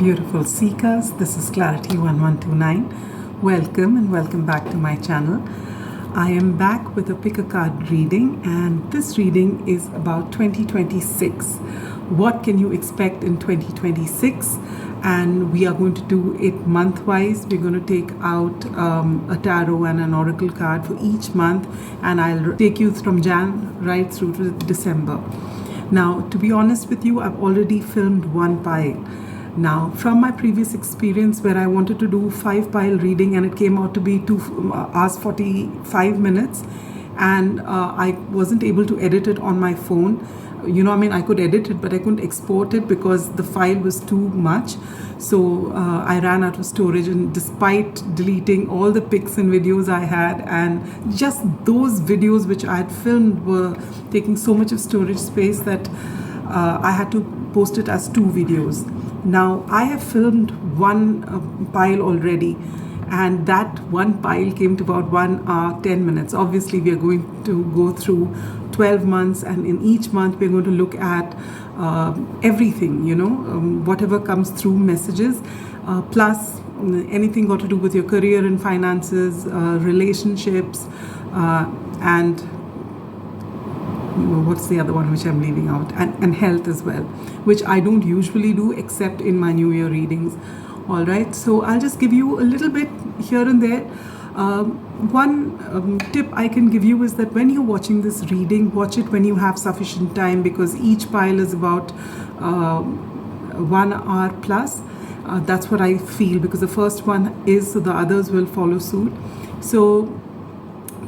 Beautiful seekers, this is Clarity 1129. Welcome and welcome back to my channel. I am back with a pick a card reading, and this reading is about 2026. What can you expect in 2026? And we are going to do it month-wise. We're going to take out a tarot and an oracle card for each month, and I'll take you from Jan right through to December. Now, to be honest with you, I've already filmed one pile. Now, from my previous experience where I wanted to do 5-pile reading and it came out to be 2 hours 45 minutes, and I wasn't able to edit it on my phone. I could edit it, but I couldn't export it because the file was too much. So I ran out of storage, and despite deleting all the pics and videos I had, and just those videos which I had filmed were taking so much of storage space that I had to post it as 2 videos. Now, I have filmed one pile already, and that one pile came to about 1 hour 10 minutes. Obviously, we are going to go through 12 months, and in each month we're going to look at everything, whatever comes through messages, plus anything got to do with your career and finances, relationships, and what's the other one which I'm leaving out, and health as well, which I don't usually do except in my New Year readings. All right, so I'll just give you a little bit here and there. One tip I can give you is that when you're watching this reading, watch it when you have sufficient time, because each pile is about 1 hour plus. That's what I feel, because the first one is, so the others will follow suit. So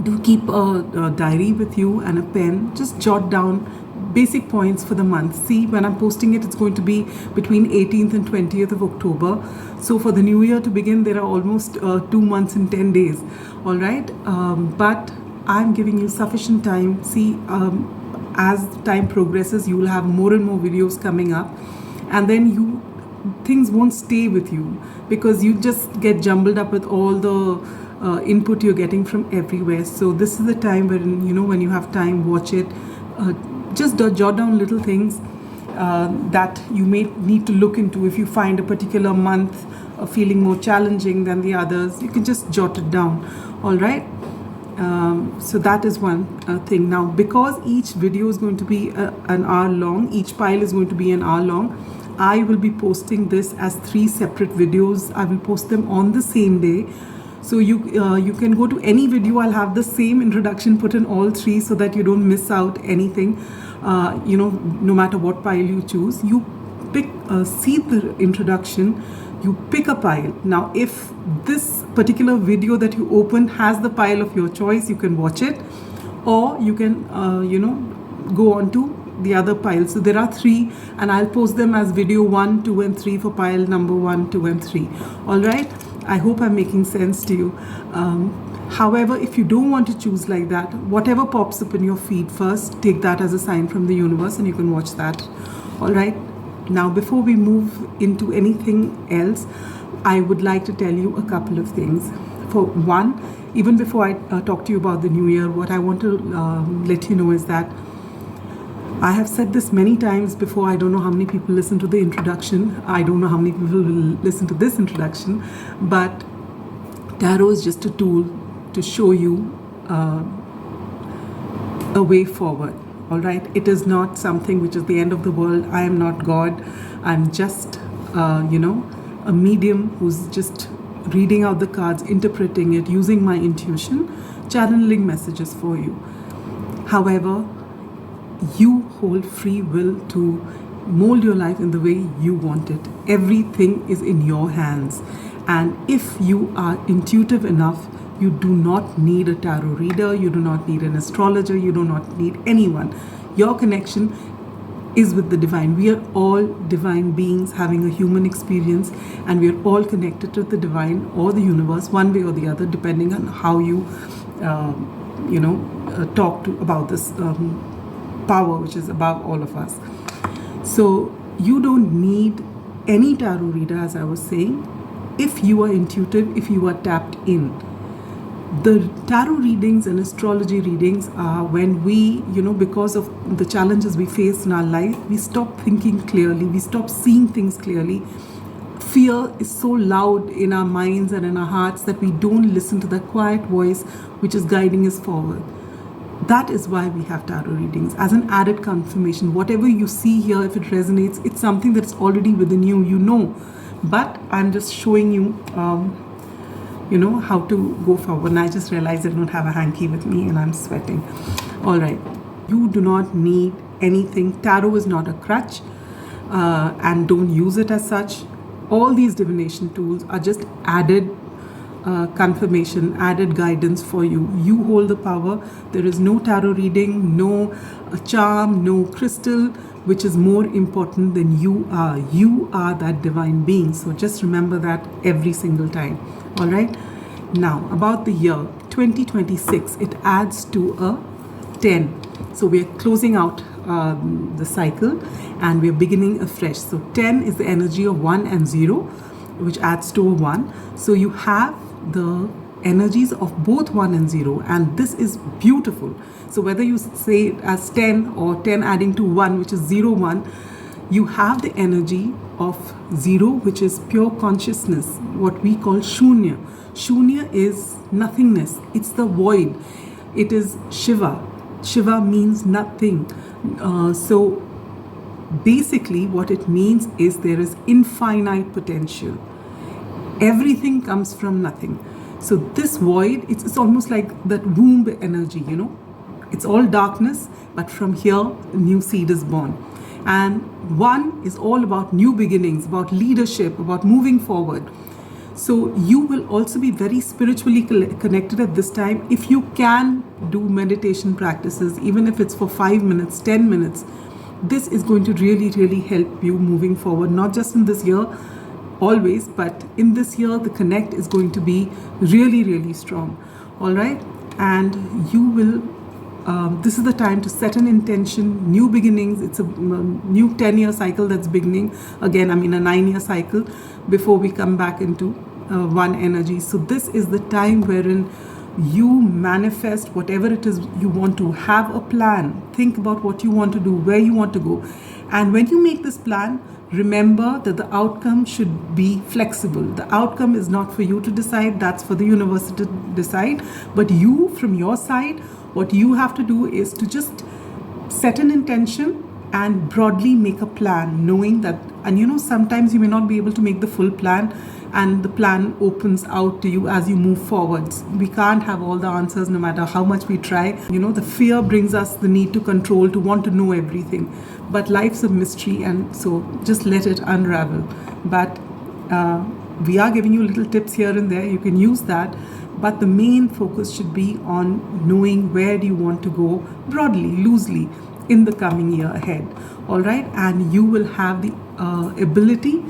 do keep a diary with you and a pen. Just jot down basic points for the month. See, when I'm posting it, it's going to be between 18th and 20th of October. So for the new year to begin, there are almost 2 months and 10 days. All right. But I'm giving you sufficient time. See, as time progresses, you will have more and more videos coming up, and then things won't stay with you, because you just get jumbled up with all the input you're getting from everywhere. So this is the time when, when you have time, watch it. Just jot down little things that you may need to look into. If you find a particular month feeling more challenging than the others, you can just jot it down. All right. So that is one thing. Now, because each video is going to be an hour long, each pile is going to be an hour long, I will be posting this as 3 separate videos. I will post them on the same day. So you can go to any video. I'll have the same introduction put in all 3 so that you don't miss out anything. No matter what pile you choose, you pick, see the introduction, you pick a pile. Now, if this particular video that you open has the pile of your choice, you can watch it, or you can, go on to the other pile. So there are 3, and I'll post them as video 1, 2, and 3 for pile number 1, 2, and 3. All right. I hope I'm making sense to you. However, if you don't want to choose like that, whatever pops up in your feed first, take that as a sign from the universe, and you can watch that. All right. Now, before we move into anything else, I would like to tell you a couple of things. For one, even before I talk to you about the new year, what I want to let you know is that I have said this many times before. I don't know how many people listen to the introduction. I don't know how many people will listen to this introduction, but tarot is just a tool to show you a way forward. All right. It is not something which is the end of the world. I am not God. I'm just, a medium who's just reading out the cards, interpreting it, using my intuition, channeling messages for you. However, you hold free will to mold your life in the way you want it. Everything is in your hands. And if you are intuitive enough, you do not need a tarot reader, you do not need an astrologer, you do not need anyone. Your connection is with the divine. We are all divine beings having a human experience, and we are all connected to the divine or the universe, one way or the other, depending on how you, talk about this power which is above all of us. So you don't need any tarot reader, as I was saying, if you are intuitive, if you are tapped in. The tarot readings and astrology readings are when we, because of the challenges we face in our life, we stop thinking clearly, we stop seeing things clearly. fear is so loud in our minds and in our hearts that we don't listen to the quiet voice which is guiding us forward. That is why we have tarot readings, as an added confirmation. Whatever you see here, if it resonates, it's something that's already within you, you know. But I'm just showing you, how to go forward. And I just realized I don't have a hanky with me and I'm sweating. All right. You do not need anything. Tarot is not a crutch, and don't use it as such. All these divination tools are just added confirmation, added guidance for you. You hold the power. There is no tarot reading, no charm, no crystal, which is more important than you are. You are that divine being. So just remember that every single time. All right. Now, about the year 2026, it adds to a 10. So we are closing out the cycle and we are beginning afresh. So 10 is the energy of 1 and 0, which adds to a 1. So you have the energies of both 1 and 0, and this is beautiful. So whether you say it as 10 or 10 adding to 1, which is 0, 1, you have the energy of 0, which is pure consciousness, what we call shunya. Shunya is nothingness. It's the void. It is Shiva. Shiva means nothing. So basically what it means is there is infinite potential. Everything comes from nothing. So this void, it's almost like that womb energy, It's all darkness, but from here, a new seed is born. And 1 is all about new beginnings, about leadership, about moving forward. So you will also be very spiritually connected at this time. If you can do meditation practices, even if it's for 5 minutes, 10 minutes, this is going to really, really help you moving forward, not just in this year, always, but in this year, the connect is going to be really, really strong. All right. And you will, this is the time to set an intention, new beginnings. It's a new 10-year cycle that's beginning. Again, I mean a 9-year cycle before we come back into one energy. So this is the time wherein you manifest whatever it is you want to. Have a plan. Think about what you want to do, where you want to go. And when you make this plan, remember that the outcome should be flexible. The outcome is not for you to decide. That's for the universe to decide. But you, from your side, what you have to do is to just set an intention and broadly make a plan, knowing that, and sometimes you may not be able to make the full plan, and the plan opens out to you as you move forwards. We can't have all the answers no matter how much we try. The fear brings us the need to control, to want to know everything. But life's a mystery, and so just let it unravel. But we are giving you little tips here and there. You can use that. But the main focus should be on knowing where do you want to go broadly, loosely in the coming year ahead. All right. And you will have the ability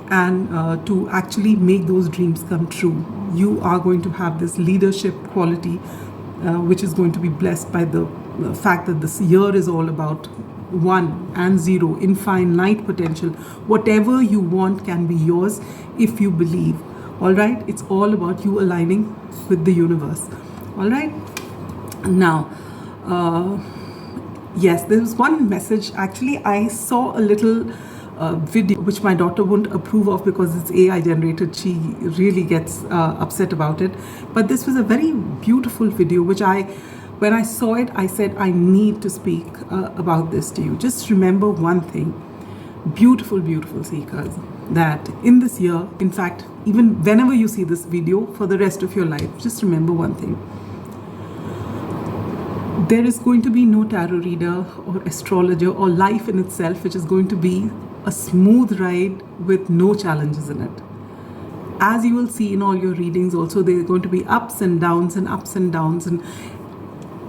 and to actually make those dreams come true. You are going to have this leadership quality, which is going to be blessed by the fact that this year is all about 1 and 0, infinite potential. Whatever you want can be yours if you believe. All right. It's all about you aligning with the universe. All right. Now, yes, there was one message. Actually, I saw a little video which my daughter won't approve of because it's AI generated. She really gets upset about it. But this was a very beautiful video which when I saw it, I said, I need to speak about this to you. Just remember one thing, beautiful, beautiful seekers, that in this year, in fact, even whenever you see this video for the rest of your life, just remember one thing. There is going to be no tarot reader or astrologer or life in itself, which is going to be a smooth ride with no challenges in it. As you will see in all your readings also, there are going to be ups and downs and ups and downs, and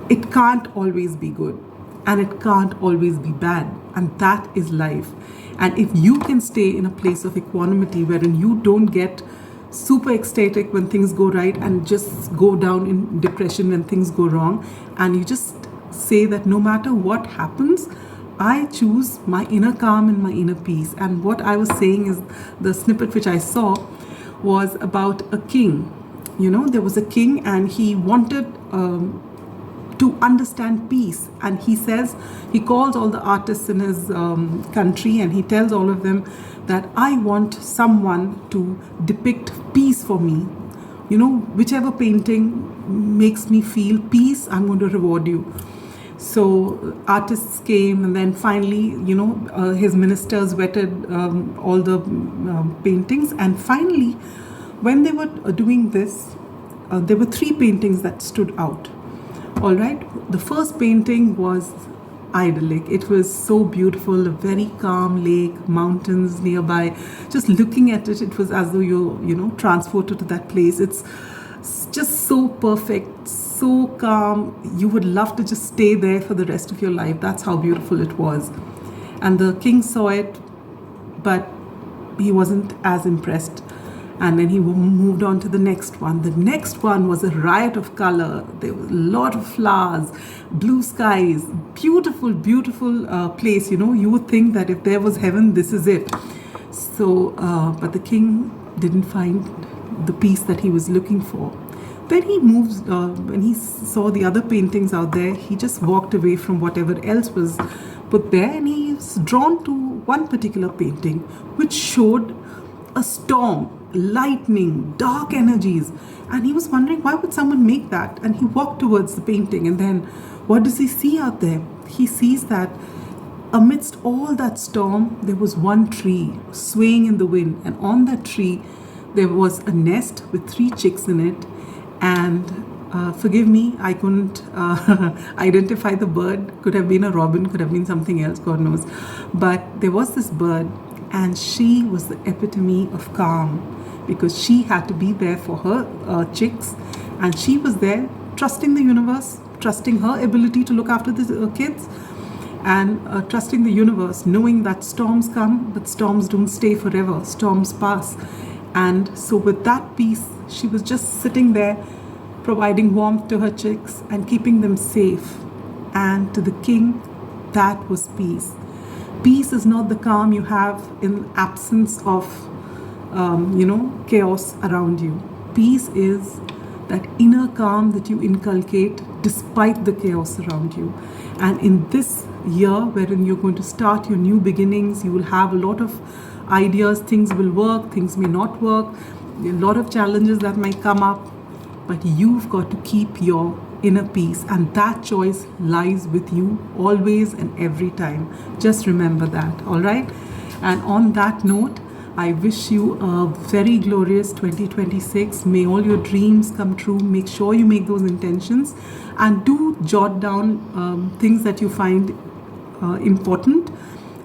it can't always be good and it can't always be bad, and that is life. And if you can stay in a place of equanimity wherein you don't get super ecstatic when things go right and just go down in depression when things go wrong, and you just say that no matter what happens, I choose my inner calm and my inner peace. And what I was saying is, the snippet which I saw was about a king. There was a king and he wanted to understand peace. And he says, he calls all the artists in his country, and he tells all of them that I want someone to depict peace for me. You know, whichever painting makes me feel peace, I'm going to reward you. So artists came, and then finally, you know, his ministers vetted all the paintings. And finally, when they were doing this, there were 3 paintings that stood out. All right. The first painting was idyllic. It was so beautiful, a very calm lake, mountains nearby. Just looking at it, it was as though you're, you know, transported to that place. It's just so perfect, so calm. You would love to just stay there for the rest of your life. That's how beautiful it was. And the king saw it, but he wasn't as impressed. And then he moved on to the next one. The next one was a riot of color. There was a lot of flowers, blue skies, beautiful, beautiful place. You know, you would think that if there was heaven, this is it. So, but the king didn't find the peace that he was looking for. Then he moves, when he saw the other paintings out there, he just walked away from whatever else was put there, and he was drawn to one particular painting, which showed a storm, lightning, dark energies. And he was wondering, why would someone make that? And he walked towards the painting, and then what does he see out there? He sees that amidst all that storm, there was one tree swaying in the wind, and on that tree there was a nest with 3 chicks in it. And forgive me, I couldn't identify the bird. Could have been a robin, could have been something else, God knows. But there was this bird, and she was the epitome of calm, because she had to be there for her chicks, and she was there trusting the universe, trusting her ability to look after the kids, and trusting the universe, knowing that storms come, but storms don't stay forever, storms pass. And so with that peace, she was just sitting there, providing warmth to her chicks and keeping them safe. And to the king, that was peace. Peace is not the calm you have in absence of, chaos around you. Peace is that inner calm that you inculcate despite the chaos around you. And in this year, wherein you're going to start your new beginnings, you will have a lot of ideas. Things will work, things may not work, a lot of challenges that might come up, but you've got to keep your inner peace, and that choice lies with you always and every time. Just remember that. All right. And on that note, I wish you a very glorious 2026. May all your dreams come true. Make sure you make those intentions, and do jot down things that you find important.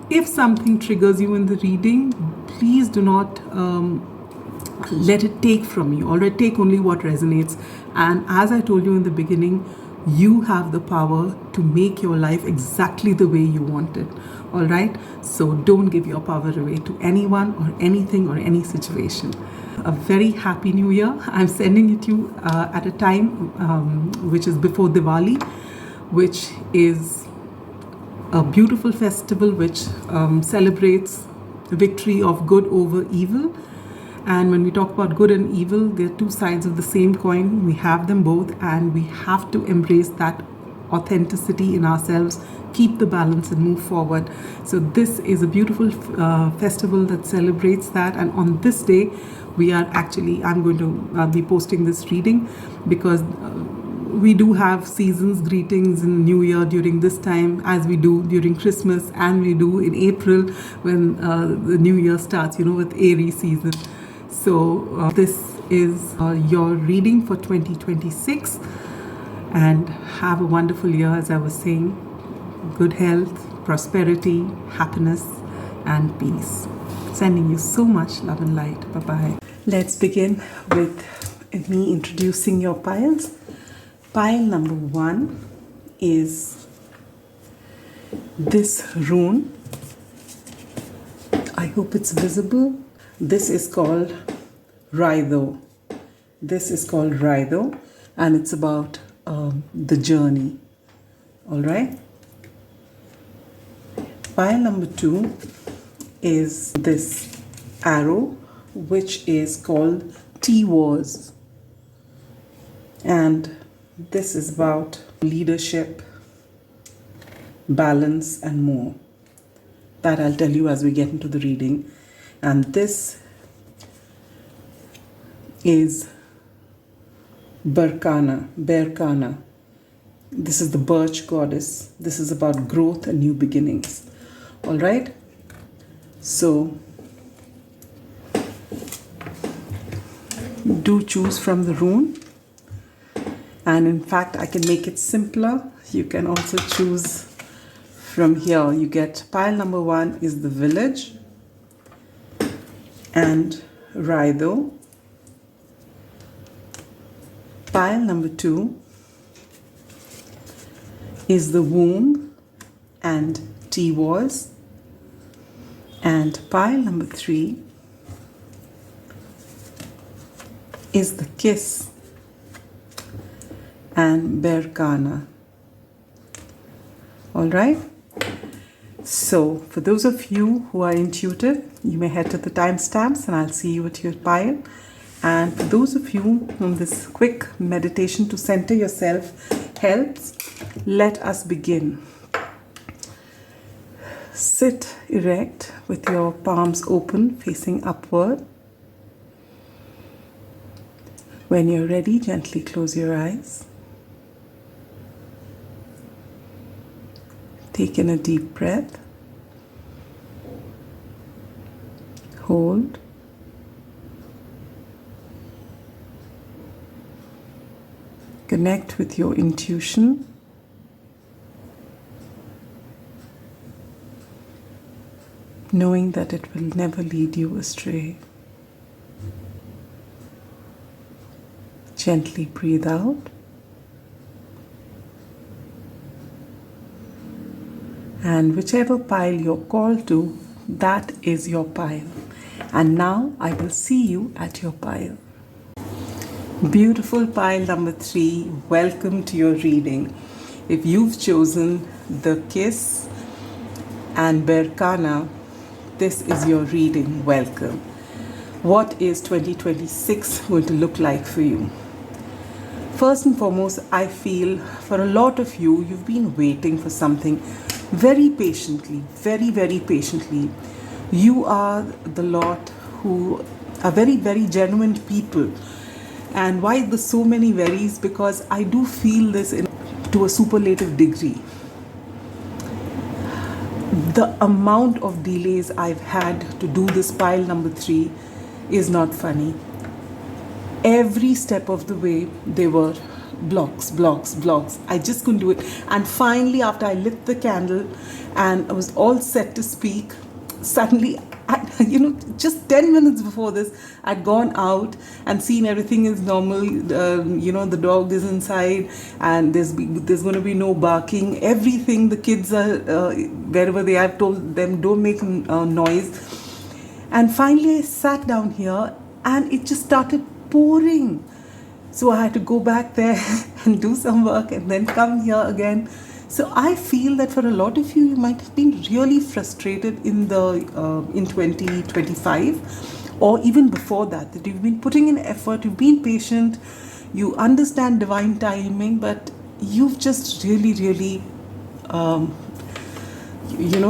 If something triggers you in the reading, please do not let it take from you. Alright, take only what resonates. And as I told you in the beginning, you have the power to make your life exactly the way you want it. Alright, so don't give your power away to anyone or anything or any situation. A very happy new year. I'm sending it to you at a time which is before Diwali, which is a beautiful festival which celebrates the victory of good over evil. And when we talk about good and evil, they're 2 sides of the same coin. We have them both, and we have to embrace that authenticity in ourselves, keep the balance and move forward. So this is a beautiful festival that celebrates that. And on this day, I'm going to be posting this reading, because we do have seasons greetings in New Year during this time, as we do during Christmas, and we do in April when the New Year starts, with Aries season. So this is your reading for 2026, and have a wonderful year. As I was saying, good health, prosperity, happiness, and peace. Sending you so much love and light. Bye-bye. Let's begin with me introducing your piles. Pile number 1 is this rune. I hope it's visible. This is called Raido. And it's about the journey. All right. Pile number 2 is this arrow, which is called T-Wars. And this is about leadership, balance, and more. That I'll tell you as we get into the reading. And this is BERKANA. This is the birch goddess. This is about growth and new beginnings. All right? So, do choose from the rune. And in fact, I can make it simpler. You can also choose from here. You get pile number 1 is the village and Raido. Pile number 2 is the womb and T-was. And pile number 3 is the kiss and BERKANA. All right. So for those of you who are intuitive, you may head to the timestamps and I'll see you at your pile. And for those of you whom this quick meditation to center yourself helps, let us begin. Sit erect with your palms open, facing upward. When you're ready, gently close your eyes. Take in a deep breath. Hold. Connect with your intuition. Knowing that it will never lead you astray. Gently breathe out. And whichever pile you're called to, that is your pile. And now I will see you at your pile. Beautiful pile number 3, welcome to your reading. If you've chosen the kiss and BERKANA, this is your reading. Welcome. What is 2026 going to look like for you? First and foremost, I feel for a lot of you, you've been waiting for something very patiently, very, very patiently. You are the lot who are very, very genuine people. And why the so many veries? Because I do feel this to a superlative degree. The amount of delays I've had to do this pile number 3 is not funny. Every step of the way, they were blocks. I just couldn't do it. And finally, after I lit the candle and I was all set to speak, suddenly, just 10 minutes before this, I'd gone out and seen everything is normal. The dog is inside and there's going to be no barking. Everything, the kids are, wherever they are, I've told them don't make noise. And finally, I sat down here and it just started pouring. So I had to go back there and do some work and then come here again. So I feel that for a lot of you, you might have been really frustrated in 2025 or even before that you've been putting in effort, you've been patient, you understand divine timing, but you've just really,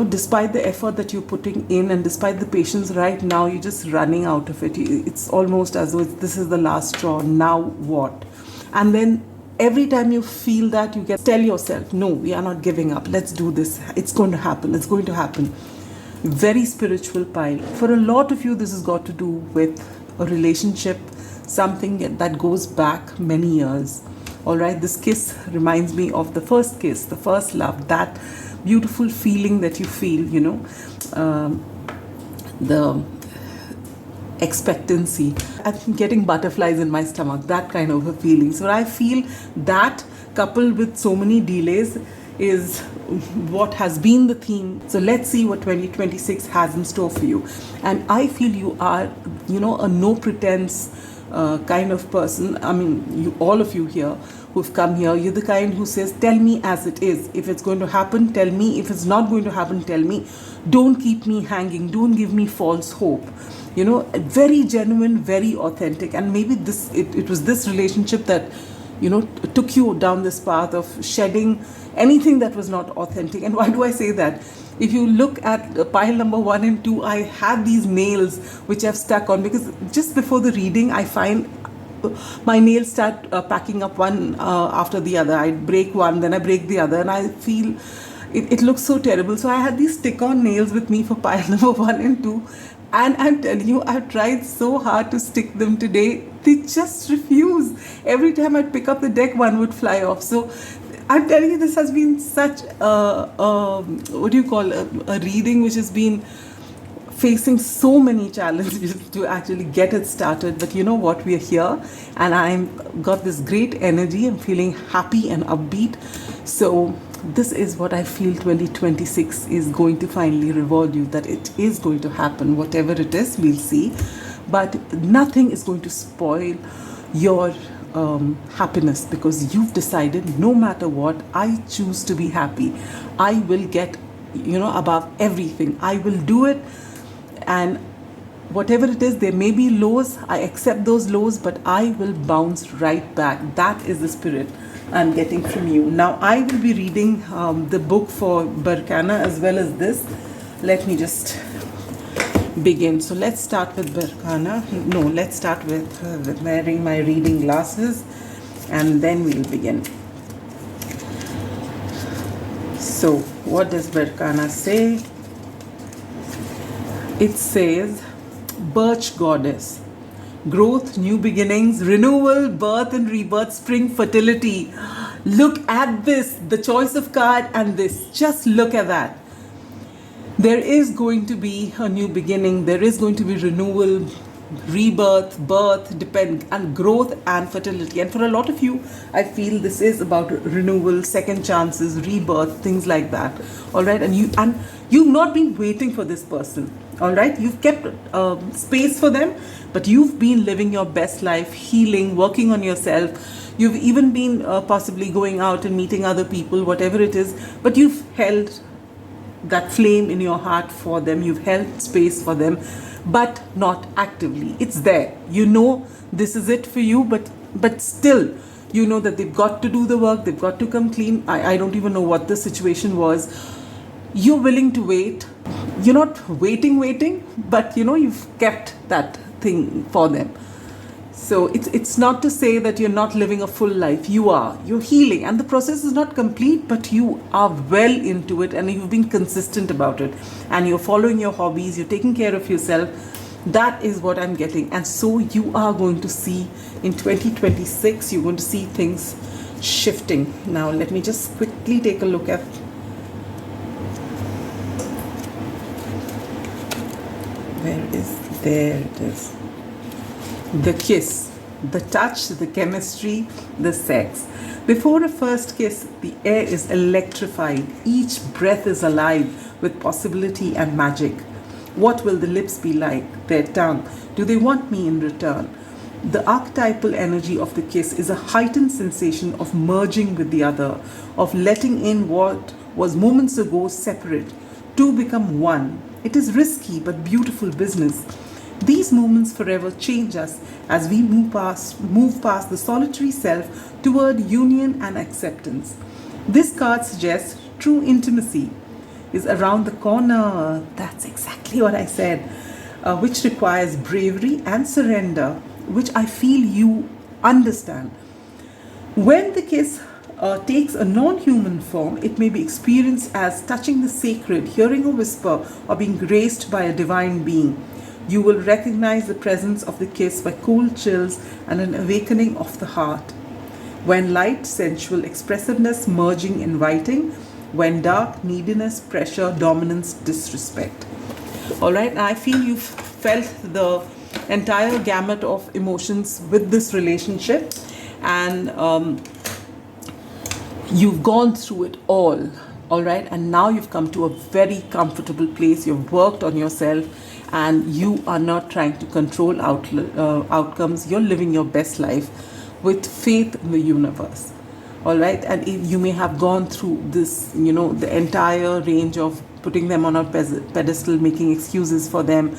despite the effort that you're putting in and despite the patience right now, you're just running out of it. It's almost as though this is the last straw. Now what? And then every time you feel that, you tell yourself, no, we are not giving up. Let's do this. It's going to happen. It's going to happen. Very spiritual pile. For a lot of you, this has got to do with a relationship, something that goes back many years. All right. This kiss reminds me of the first kiss, the first love, that beautiful feeling that you feel, the expectancy. I'm getting butterflies in my stomach, that kind of a feeling. So I feel that coupled with so many delays is what has been the theme. So let's see what 2026 has in store for you. And I feel you are, a no pretense kind of person. I mean, all of you here who've come here, you're the kind who says, tell me as it is. If it's going to happen, tell me. If it's not going to happen, tell me. Don't keep me hanging. Don't give me false hope. Very genuine, very authentic. And maybe it was this relationship that took you down this path of shedding anything that was not authentic. And why do I say that? If you look at pile number 1 and 2, I had these nails which I've stuck on, because just before the reading, I find my nails start packing up one after the other. I break one, then I break the other, and I feel it looks so terrible. So I had these stick-on nails with me for pile number 1 and 2. And I'm telling you, I've tried so hard to stick them today. They just refuse. Every time I'd pick up the deck, one would fly off. So I'm telling you, this has been such a reading which has been facing so many challenges to actually get it started. But you know what? We are here, and I've got this great energy. I'm feeling happy and upbeat. So this is what I feel 2026 is going to finally reward you, that it is going to happen. Whatever it is, we'll see. But nothing is going to spoil your happiness, because you've decided, no matter what, I choose to be happy. I will get, above everything. I will do it. And whatever it is, there may be lows. I accept those lows, but I will bounce right back. That is the spirit I'm getting from you. Now, I will be reading the book for BERKANA as well as this. Let me just begin. So let's start with BERKANA. No, let's start with wearing my reading glasses, and then we'll begin. So what does BERKANA say? It says, Birch Goddess. Growth, new beginnings, renewal, birth and rebirth, spring, fertility. Look at this, the choice of card and this. Just look at that. There is going to be a new beginning. There is going to be renewal, rebirth, birth, and growth and fertility. And for a lot of you, I feel this is about renewal, second chances, rebirth, things like that. All right, and you've not been waiting for this person. All right, you've kept space for them, but you've been living your best life, healing, working on yourself. You've even been possibly going out and meeting other people, whatever it is, but you've held that flame in your heart for them. You've held space for them, but not actively. It's there. This is it for you, but still, that they've got to do the work. They've got to come clean. I don't even know what the situation was. You're willing to wait. You're not waiting, but you've kept that thing for them. So it's not to say that you're not living a full life. You're healing, and the process is not complete, but you are well into it, and you've been consistent about it, and you're following your hobbies, you're taking care of yourself. That is what I'm getting. And so you are going to see in 2026, you're going to see things shifting. Now let me just quickly take a look at there it is. The kiss, the touch, the chemistry, the sex. Before a first kiss, the air is electrified. Each breath is alive with possibility and magic. What will the lips be like? Their tongue? Do they want me in return? The archetypal energy of the kiss is a heightened sensation of merging with the other, of letting in what was moments ago separate, to become one. It is risky but beautiful business. These moments forever change us as we move past the solitary self toward union and acceptance. This card suggests true intimacy is around the corner. That's exactly what I said, which requires bravery and surrender, which I feel you understand. When the kiss takes a non-human form, it may be experienced as touching the sacred, hearing a whisper, or being graced by a divine being. You will recognize the presence of the kiss by cold chills and an awakening of the heart. When light, sensual expressiveness, merging, inviting. When dark, neediness, pressure, dominance, disrespect. All right, I feel you've felt the entire gamut of emotions with this relationship, and you've gone through it all. All right, and now you've come to a very comfortable place. You've worked on yourself, and you are not trying to control outcomes. You're living your best life with faith in the universe. All right, and you may have gone through this, the entire range of putting them on a pedestal, making excuses for them,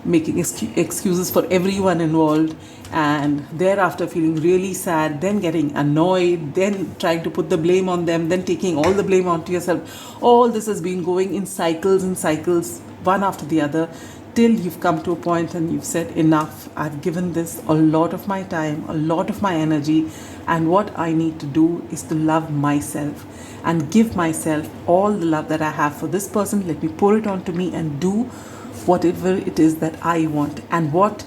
making excuses for everyone involved, and thereafter feeling really sad, then getting annoyed, then trying to put the blame on them, then taking all the blame onto yourself. All this has been going in cycles and cycles, one after the other, till you've come to a point and you've said, enough, I've given this a lot of my time, a lot of my energy, and what I need to do is to love myself and give myself all the love that I have for this person. Let me pour it onto me and do whatever it is that I want, and what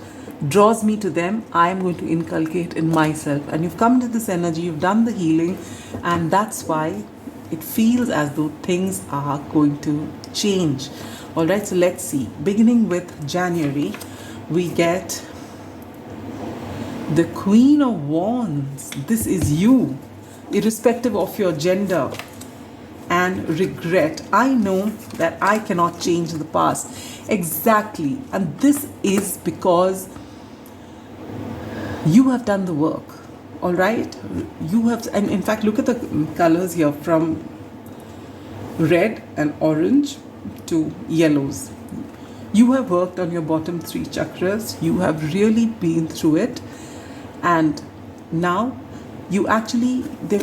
draws me to them, I am going to inculcate in myself. And you've come to this energy, you've done the healing, and that's why it feels as though things are going to change. All right, so let's see. Beginning with January, we get the Queen of Wands. This is you, irrespective of your gender and regret. I know that I cannot change the past. Exactly. And this is because you have done the work. All right, you have, and in fact, look at the colors here, from red and orange to yellows. You have worked on your bottom 3 chakras. You have really been through it, and now you actually, there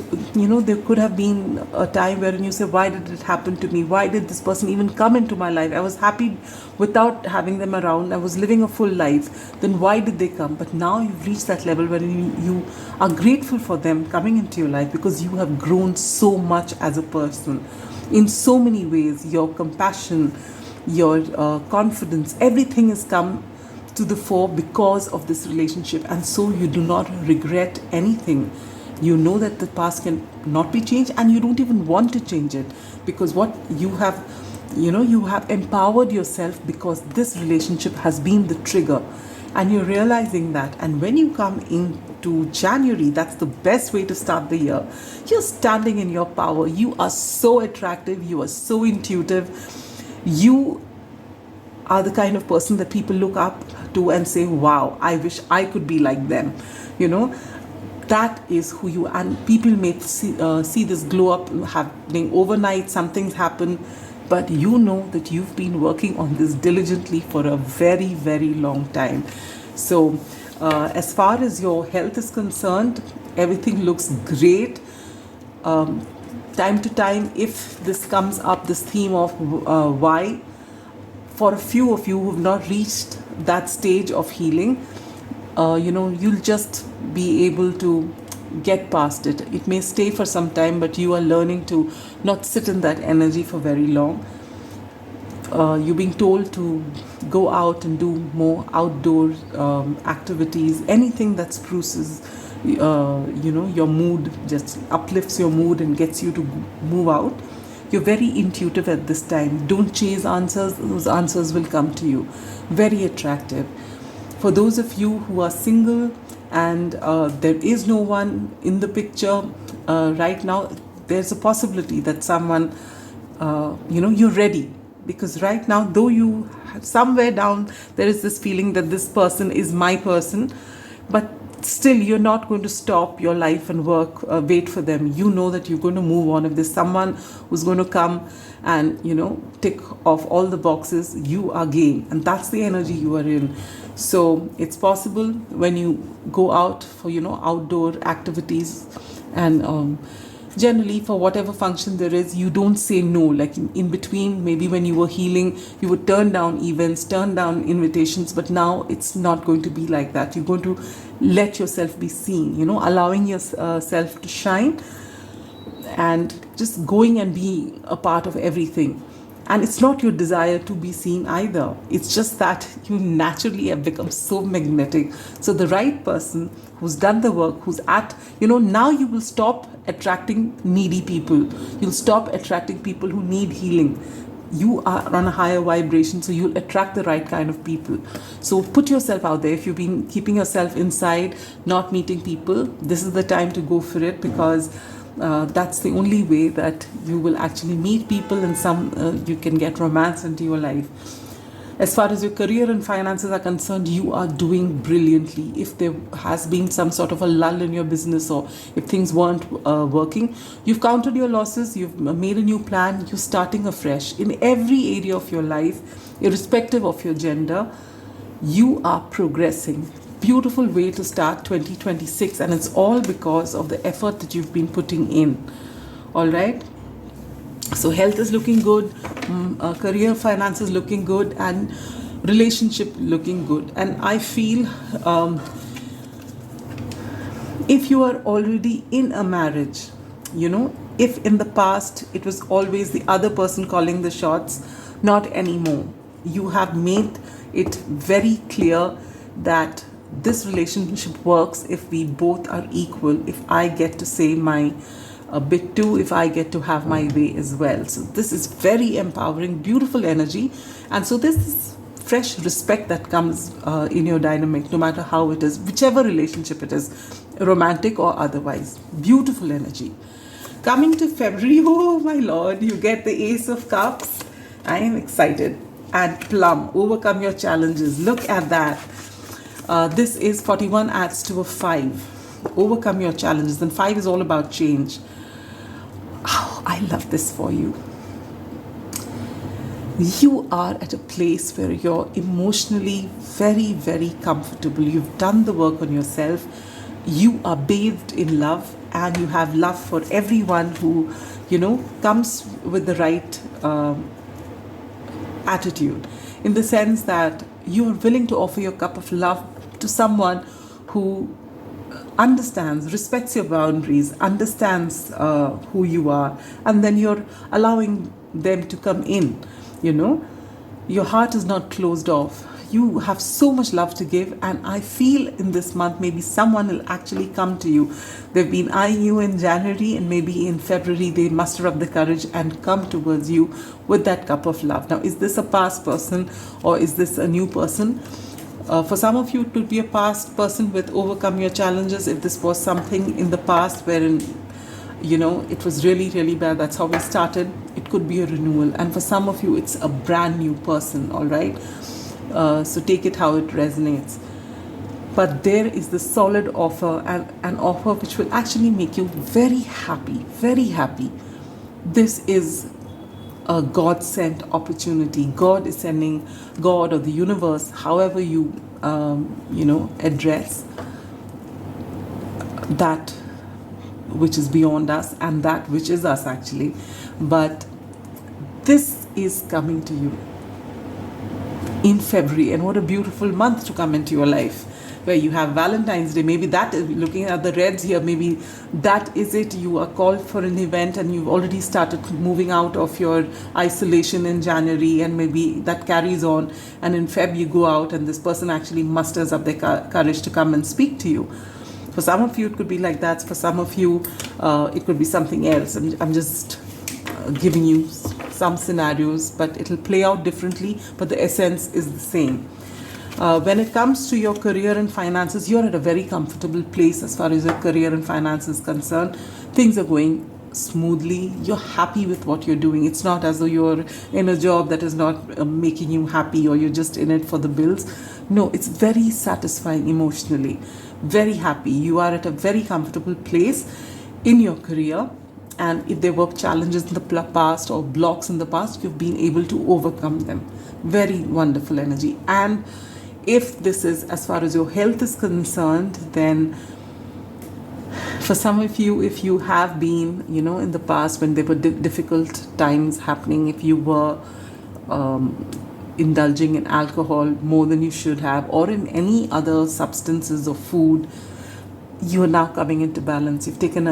could have been a time wherein you say, why did it happen to me? Why did this person even come into my life? I was happy without having them around. I was living a full life. Then why did they come? But now you've reached that level where you are grateful for them coming into your life, because you have grown so much as a person in so many ways. Your compassion, your confidence, everything has come to the fore because of this relationship, and so you do not regret anything. You know that the past can not be changed, and you don't even want to change it, because what you have, you have empowered yourself, because this relationship has been the trigger, and you're realizing that. And when you come into January, that's the best way to start the year. You're standing in your power. You are so attractive. You are so intuitive. You are the kind of person that people look up to and say, wow, I wish I could be like them. That is who you are. And people may see this glow up happening overnight. Some things happen, but you know that you've been working on this diligently for a very, very long time. So as far as your health is concerned, everything looks great. Time to time, if this comes up, this theme of why, for a few of you who have not reached that stage of healing, you'll just be able to get past it. It may stay for some time, but you are learning to not sit in that energy for very long. You're being told to go out and do more outdoor activities, anything that spruces your mood, just uplifts your mood and gets you to move out. You're very intuitive at this time. Don't chase answers. Those answers will come to you. Very attractive. For those of you who are single and there is no one in the picture right now, there's a possibility that someone, you're ready. Because right now, though you somewhere down, there is this feeling that this person is my person, but still you're not going to stop your life and work, wait for them. You know that you're going to move on. If there's someone who's going to come and tick off all the boxes, you are game, and that's the energy you are in. So it's possible when you go out for outdoor activities, and generally for whatever function there is, you don't say no. Like in between, maybe when you were healing, you would turn down events, turn down invitations, but now it's not going to be like that. You're going to let yourself be seen, allowing yourself to shine, and just going and being a part of everything. And it's not your desire to be seen either. It's just that you naturally have become so magnetic. So the right person who's done the work, who's at, now you will stop attracting needy people. You'll stop attracting people who need healing. You are on a higher vibration, so you'll attract the right kind of people. So put yourself out there. If you've been keeping yourself inside, not meeting people, this is the time to go for it, because that's the only way that you will actually meet people, and you can get romance into your life. As far as your career and finances are concerned, you are doing brilliantly. If there has been some sort of a lull in your business, or if things weren't working, you've counted your losses, you've made a new plan, you're starting afresh. In every area of your life, irrespective of your gender, You are progressing. Beautiful way to start 2026, and it's all because of the effort that you've been putting in. All right. So health is looking good, career, finances looking good, and relationship looking good. And I feel if you are already in a marriage, if in the past it was always the other person calling the shots, not anymore. You have made it very clear that this relationship works if we both are equal, if I get to say my bit too, if I get to have my way as well. So this is very empowering, beautiful energy. And so this is fresh respect that comes in your dynamic, no matter how it is, whichever relationship it is, romantic or otherwise. Beautiful energy. Coming to February, oh my lord, you get the Ace of Cups. I am excited. And Plum, overcome your challenges. Look at that. This is 41 adds to a 5. Overcome your challenges. And 5 is all about change. Oh, I love this for you. You are at a place where you're emotionally very, very comfortable. You've done the work on yourself. You are bathed in love, and you have love for everyone who, comes with the right attitude, in the sense that you are willing to offer your cup of love to someone who understands, respects your boundaries, understands who you are, and then you're allowing them to come in. Your heart is not closed off. You have so much love to give, and I feel in this month maybe someone will actually come to you. They've been eyeing you in January, and maybe in February they muster up the courage and come towards you with that cup of love. Now, is this a past person or is this a new person? For some of you, it could be a past person with overcome your challenges. If this was something in the past wherein it was really, really bad, that's how we started, it could be a renewal. And for some of you, it's a brand new person. All right. So take it how it resonates. But there is the solid offer, and an offer which will actually make you very happy, very happy. This is a God-sent opportunity. God is sending, God or the universe, however you, address that which is beyond us and that which is us actually. But this is coming to you in February, and what a beautiful month to come into your life, where you have Valentine's Day. Maybe that is, looking at the reds here, maybe that is it. You are called for an event and you've already started moving out of your isolation in January, and maybe that carries on, and in Feb you go out and this person actually musters up their courage to come and speak to you. For some of you it could be like that. For some of you it could be something else. I'm just giving you some scenarios, but it'll play out differently, but the essence is the same. When it comes to your career and finances, you're at a very comfortable place as far as your career and finances is concerned. Things are going smoothly. You're happy with what you're doing. It's not as though you're in a job that is not making you happy, or you're just in it for the bills. No, it's very satisfying emotionally. Very happy. You are at a very comfortable place in your career. And if there were challenges in the past or blocks in the past, you've been able to overcome them. Very wonderful energy. And if this is as far as your health is concerned, then for some of you, if you have been, in the past when there were difficult times happening, if you were indulging in alcohol more than you should have, or in any other substances or food, you are now coming into balance. You've taken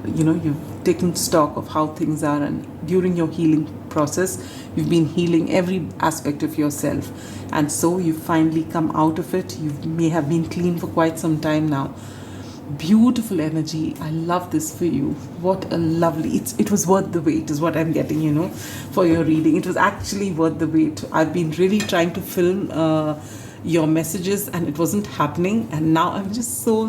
you've taken stock of how things are, and during your healing process, you've been healing every aspect of yourself, and so you finally come out of it. You may have been clean for quite some time now. Beautiful energy. I love this for you. What a lovely, it was worth the wait is what I'm getting, for your reading. It was actually worth the wait. I've been really trying to film your messages and it wasn't happening, and now I'm just so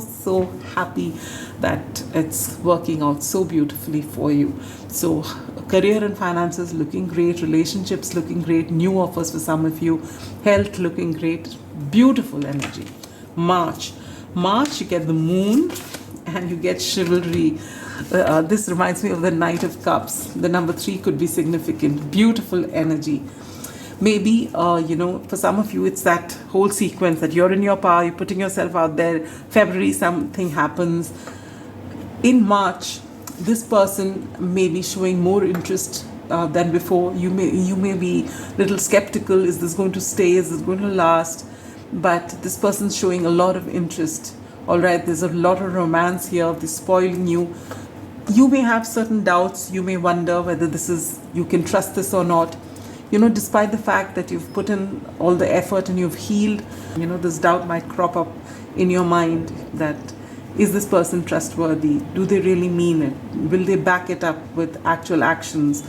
happy that it's working out so beautifully for you. So career and finances looking great, relationships looking great, new offers for some of you, health looking great. Beautiful energy. March, you get the moon and you get chivalry. This reminds me of the Knight of Cups. The number 3 could be significant. Beautiful energy. Maybe, for some of you, it's that whole sequence that you're in your power, you're putting yourself out there. February, something happens. In March, this person may be showing more interest than before. You may be a little skeptical. Is this going to stay? Is this going to last? But this person's showing a lot of interest. All right, there's a lot of romance here. They're spoiling you. You may have certain doubts. You may wonder whether you can trust this or not. Despite the fact that you've put in all the effort and you've healed, this doubt might crop up in your mind that, is this person trustworthy? Do they really mean it? Will they back it up with actual actions?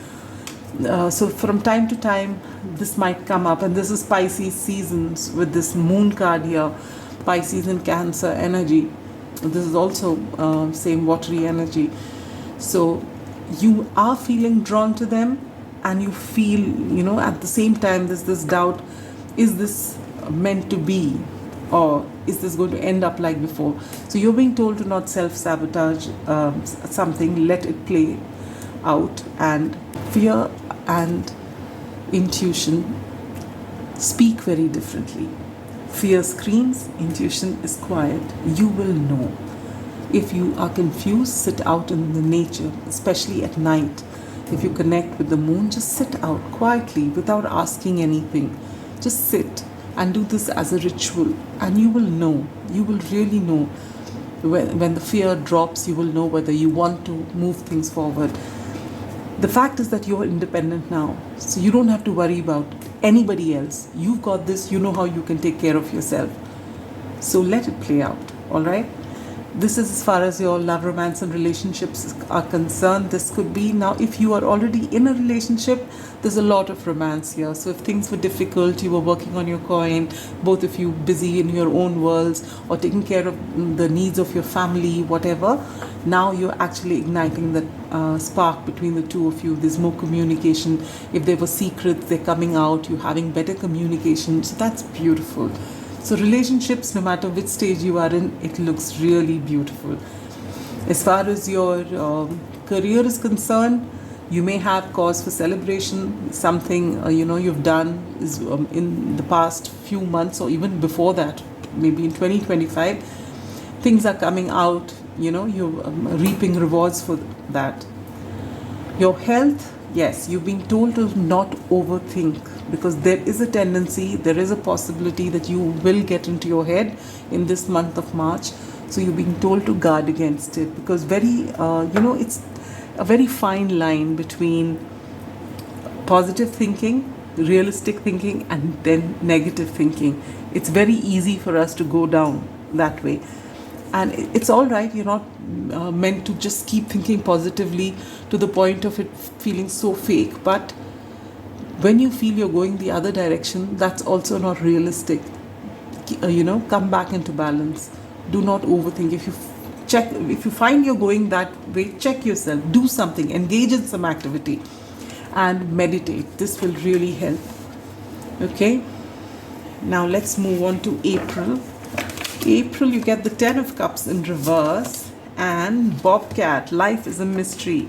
So from time to time, this might come up. And this is Pisces seasons with this moon card here, Pisces and Cancer energy. This is also same watery energy. So you are feeling drawn to them, and you feel, at the same time, there's this doubt, is this meant to be? Or is this going to end up like before? So you're being told to not self-sabotage something, let it play out. And fear and intuition speak very differently. Fear screams, intuition is quiet. You will know. If you are confused, sit out in the nature, especially at night. If you connect with the moon, just sit out quietly without asking anything. Just sit and do this as a ritual, and you will know. You will really know. When the fear drops, you will know whether you want to move things forward. The fact is that you're independent now, so you don't have to worry about anybody else. You've got this. You know how you can take care of yourself. So let it play out, all right? This is as far as your love, romance, and relationships are concerned. This could be, now if you are already in a relationship, there's a lot of romance here. So if things were difficult, you were working on your coin, both of you busy in your own worlds or taking care of the needs of your family, whatever, now you're actually igniting that spark between the two of you. There's more communication. If there were secrets, they're coming out. You're having better communication. So that's beautiful. So relationships, no matter which stage you are in, it looks really beautiful. As far as your career is concerned, you may have cause for celebration. Something you've done is in the past few months, or even before that, maybe in 2025, things are coming out. You're reaping rewards for that. Your health, yes, you've been told to not overthink, because there is a tendency, there is a possibility that you will get into your head in this month of March. So you're being told to guard against it, because it's a very fine line between positive thinking, realistic thinking, and then negative thinking. It's very easy for us to go down that way. And it's all right. You're not meant to just keep thinking positively to the point of it feeling so fake. But when you feel you're going the other direction, that's also not realistic. Come back into balance. Do not overthink. If you find you're going that way, check yourself. Do something. Engage in some activity. And meditate. This will really help. Okay? Now let's move on to April. April, you get the 10 of Cups in reverse and Bobcat, life is a mystery.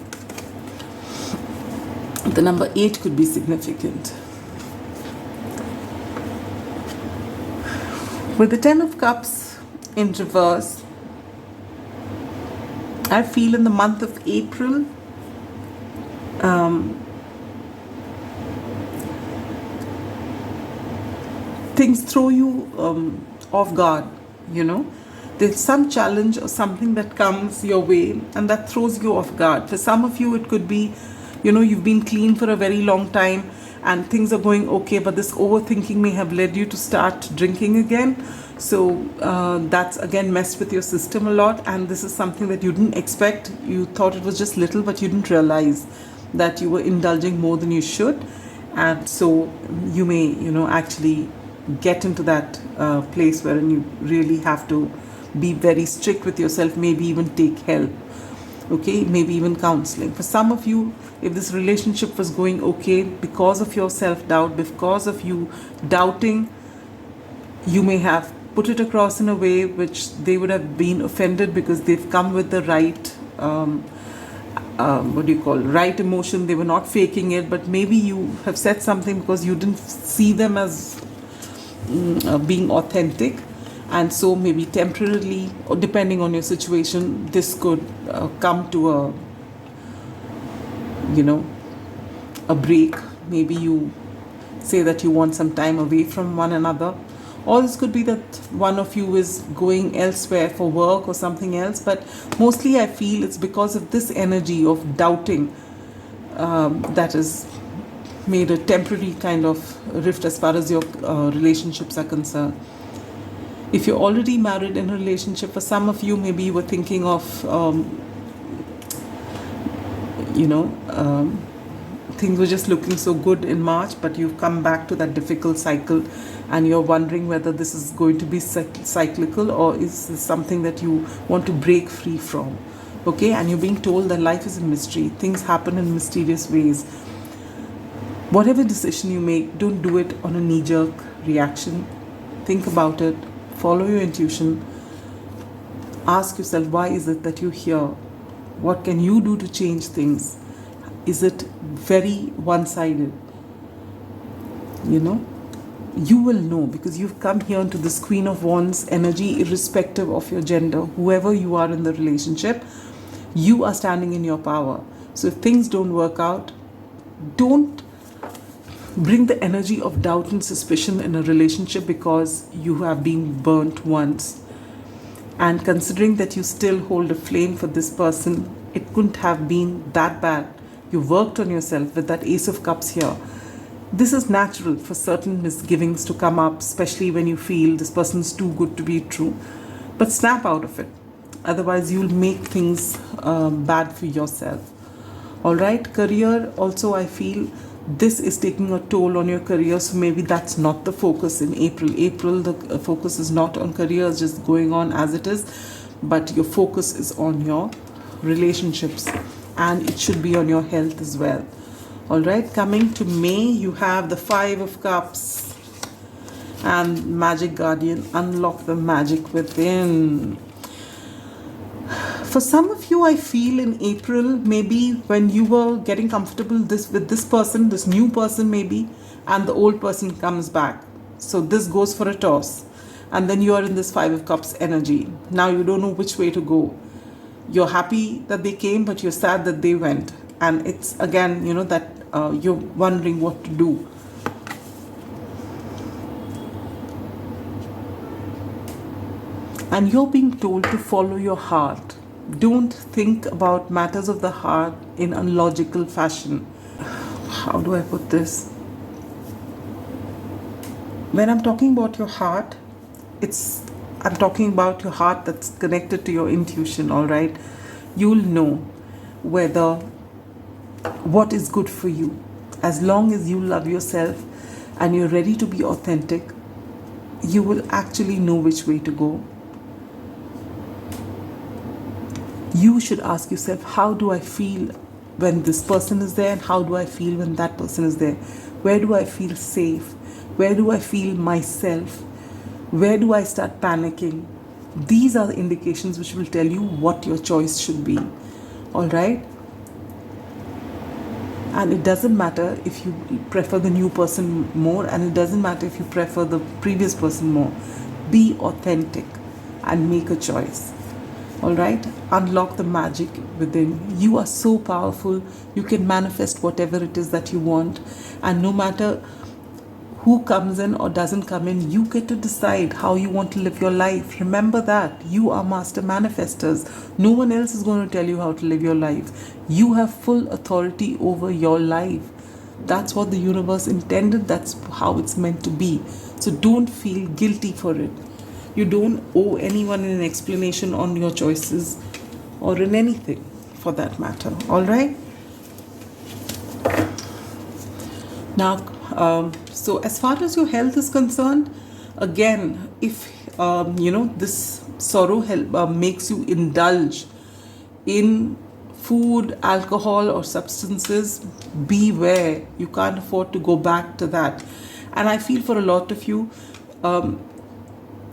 The number 8 could be significant. With the 10 of Cups in reverse, I feel in the month of April, things throw you off guard. There's some challenge or something that comes your way and that throws you off guard. For some of you, it could be, you've been clean for a very long time and things are going okay, but this overthinking may have led you to start drinking again. So that's again messed with your system a lot, and this is something that you didn't expect. You thought it was just little, but you didn't realize that you were indulging more than you should. And so you may, actually get into that place where you really have to be very strict with yourself, maybe even take help, okay, maybe even counseling. For some of you, if this relationship was going okay, because of your self-doubt, because of you doubting, you may have put it across in a way which they would have been offended, because they've come with the right what do you call, right emotion. They were not faking it, but maybe you have said something because you didn't see them as being authentic, and so maybe temporarily, or depending on your situation, this could come to a, you know, a break. Maybe you say that you want some time away from one another, or this could be that one of you is going elsewhere for work or something else. But mostly I feel it's because of this energy of doubting that has made a temporary kind of rift as far as your relationships are concerned. If you're already married in a relationship, for some of you, maybe you were thinking of things were just looking so good in March, but you've come back to that difficult cycle, and you're wondering whether this is going to be cyclical, or is this something that you want to break free from. Okay, and you're being told that life is a mystery. Things happen in mysterious ways. Whatever decision you make, don't do it on a knee-jerk reaction. Think about it. Follow your intuition. Ask yourself, why is it that you're here? What can you do to change things? Is it very one-sided? You will know, because you've come here into this Queen of Wands energy, irrespective of your gender. Whoever you are in the relationship, you are standing in your power. So if things don't work out, don't bring the energy of doubt and suspicion in a relationship because you have been burnt once. And considering that you still hold a flame for this person, it couldn't have been that bad. You worked on yourself with that Ace of Cups here. This is natural for certain misgivings to come up, especially when you feel this person's too good to be true. But snap out of it. Otherwise, you'll make things bad for yourself. All right, career also, I feel this is taking a toll on your career, so maybe that's not the focus in April. The focus is not on career, it's just going on as it is, but your focus is on your relationships, and it should be on your health as well. All right, coming to May, you have the 5 of Cups and Magic Guardian. Unlock the magic within. For some of you, I feel in April, maybe when you were getting comfortable with this person, this new person maybe, and the old person comes back. So this goes for a toss. And then you are in this 5 of Cups energy. Now you don't know which way to go. You're happy that they came, but you're sad that they went. And it's again, that you're wondering what to do. And you're being told to follow your heart. Don't think about matters of the heart in a logical fashion. How do I put this? When I'm talking about your heart, I'm talking about your heart that's connected to your intuition, all right? You'll know what is good for you. As long as you love yourself and you're ready to be authentic, you will actually know which way to go. You should ask yourself, how do I feel when this person is there, and how do I feel when that person is there? Where do I feel safe? Where do I feel myself? Where do I start panicking? These are the indications which will tell you what your choice should be. All right? And it doesn't matter if you prefer the new person more, and it doesn't matter if you prefer the previous person more. Be authentic and make a choice. All right, unlock the magic within. You are so powerful. You can manifest whatever it is that you want, and no matter who comes in or doesn't come in, you get to decide how you want to live your life. Remember that you are master manifestors. No one else is going to tell you how to live your life. You have full authority over your life. That's what the universe intended. That's how it's meant to be. So don't feel guilty for it. You don't owe anyone an explanation on your choices or in anything for that matter. All right? Now, so as far as your health is concerned, again, if, this sorrow makes you indulge in food, alcohol, or substances, beware. You can't afford to go back to that. And I feel for a lot of you,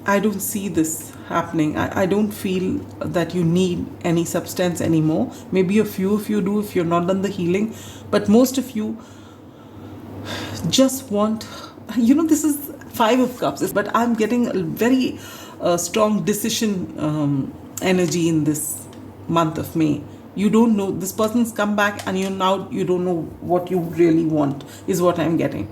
I don't see this happening. I don't feel that you need any substance anymore. Maybe a few of you do if you're not done the healing, but most of you just want, this is Five of Cups, but I'm getting a very strong decision energy in this month of May. You don't know, this person's come back and you don't know what you really want, is what I'm getting.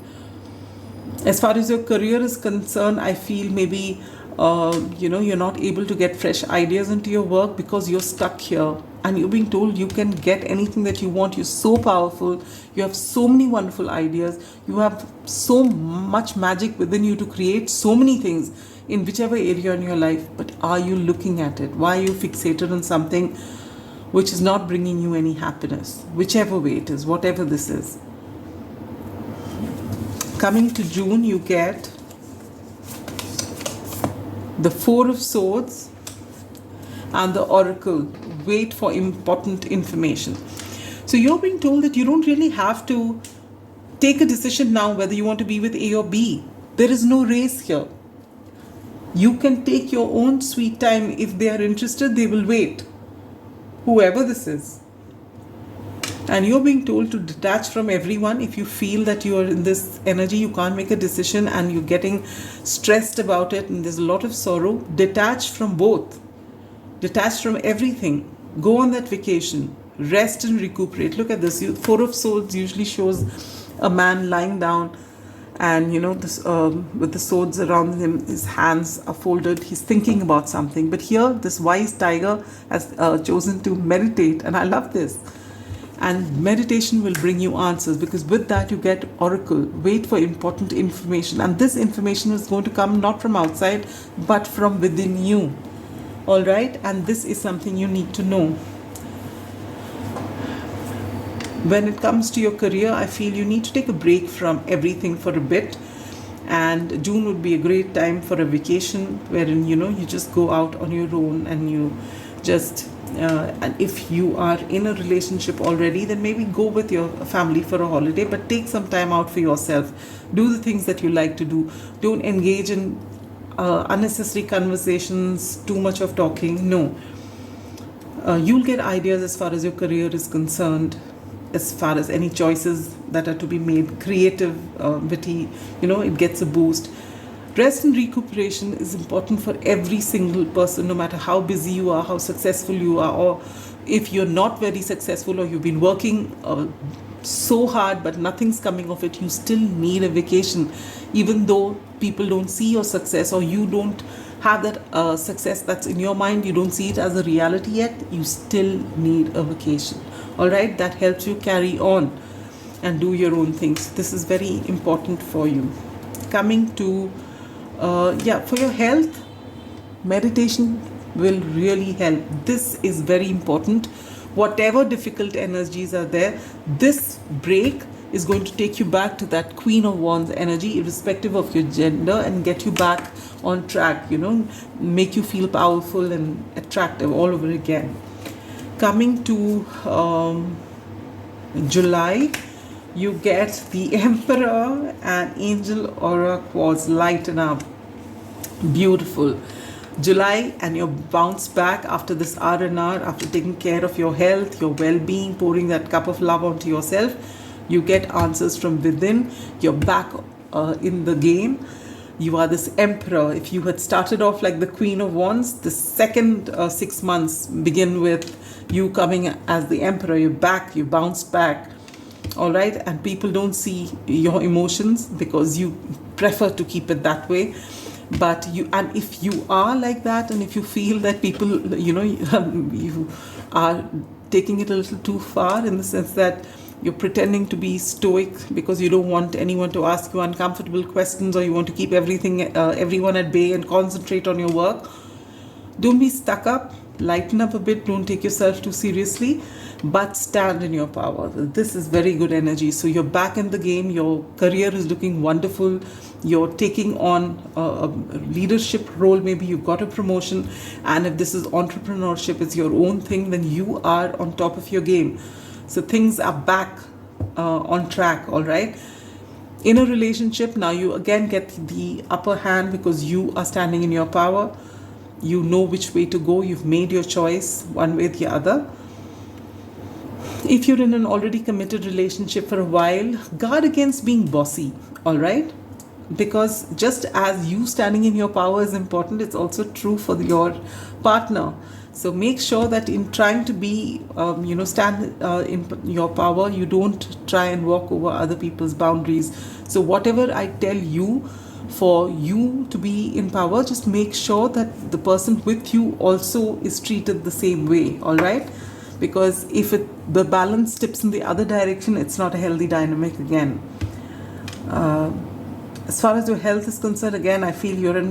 As far as your career is concerned, I feel maybe you're not able to get fresh ideas into your work because you're stuck here and you're being told you can get anything that you want. You're so powerful, you have so many wonderful ideas, you have so much magic within you to create so many things in whichever area in your life. But are you looking at it? Why are you fixated on something which is not bringing you any happiness, whichever way it is, whatever this is? Coming to June, you get the Four of Swords and the Oracle. Wait for important information. So you're being told that you don't really have to take a decision now whether you want to be with A or B. There is no race here. You can take your own sweet time. If they are interested, they will wait. Whoever this is. And you're being told to detach from everyone. If you feel that you are in this energy, you can't make a decision and you're getting stressed about it and there's a lot of sorrow, detach from both. Detach from everything. Go on that vacation. Rest and recuperate. Look at this. Four of Swords usually shows a man lying down and this with the swords around him, his hands are folded, he's thinking about something. But here this wise tiger has chosen to meditate, and I love this. And meditation will bring you answers, because with that you get Oracle. Wait for important information, and this information is going to come not from outside but from within you. All right, and this is something you need to know. When it comes to your career, I feel you need to take a break from everything for a bit, and June would be a great time for a vacation wherein you just go out on your own and you just and if you are in a relationship already, then maybe go with your family for a holiday, but take some time out for yourself. Do the things that you like to do. Don't engage in unnecessary conversations, too much of talking. No. You'll get ideas as far as your career is concerned, as far as any choices that are to be made, creative, witty, it gets a boost. Rest and recuperation is important for every single person, no matter how busy you are, how successful you are, or if you're not very successful or you've been working so hard but nothing's coming of it, you still need a vacation. Even though people don't see your success, or you don't have that success that's in your mind, you don't see it as a reality yet, you still need a vacation. All right, that helps you carry on and do your own things. This is very important for you. Coming to for your health, meditation will really help. This is very important. Whatever difficult energies are there, this break is going to take you back to that Queen of Wands energy, irrespective of your gender, and get you back on track, make you feel powerful and attractive all over again. Coming to July, you get the Emperor and Angel Aura Quartz. Lighten up. Beautiful. July, and you bounce back after this R&R, after taking care of your health, your well-being, pouring that cup of love onto yourself. You get answers from within. You're back in the game. You are this Emperor. If you had started off like the Queen of Wands, the second 6 months begin with you coming as the Emperor. You're back, you bounce back. All right, and people don't see your emotions because you prefer to keep it that way. But and if you are like that, and if you feel that people, you are taking it a little too far, in the sense that you're pretending to be stoic because you don't want anyone to ask you uncomfortable questions, or you want to keep everyone at bay and concentrate on your work, don't be stuck up. Lighten up a bit. Don't take yourself too seriously, but stand in your power. This is very good energy. So you're back in the game. Your career is looking wonderful. You're taking on a leadership role. Maybe you got a promotion, and if this is entrepreneurship, it's your own thing, then you are on top of your game. So things are back on track. All right. In a relationship, now you again get the upper hand because you are standing in your power. You know which way to go. You've made your choice one way or the other. If you're in an already committed relationship for a while, guard against being bossy, all right? Because just as you standing in your power is important, it's also true for your partner. So make sure that in trying to be, stand in your power, you don't try and walk over other people's boundaries. So whatever I tell you for you to be in power, just make sure that the person with you also is treated the same way, all right? Because if the balance tips in the other direction, it's not a healthy dynamic again. As far as your health is concerned, again, I feel you're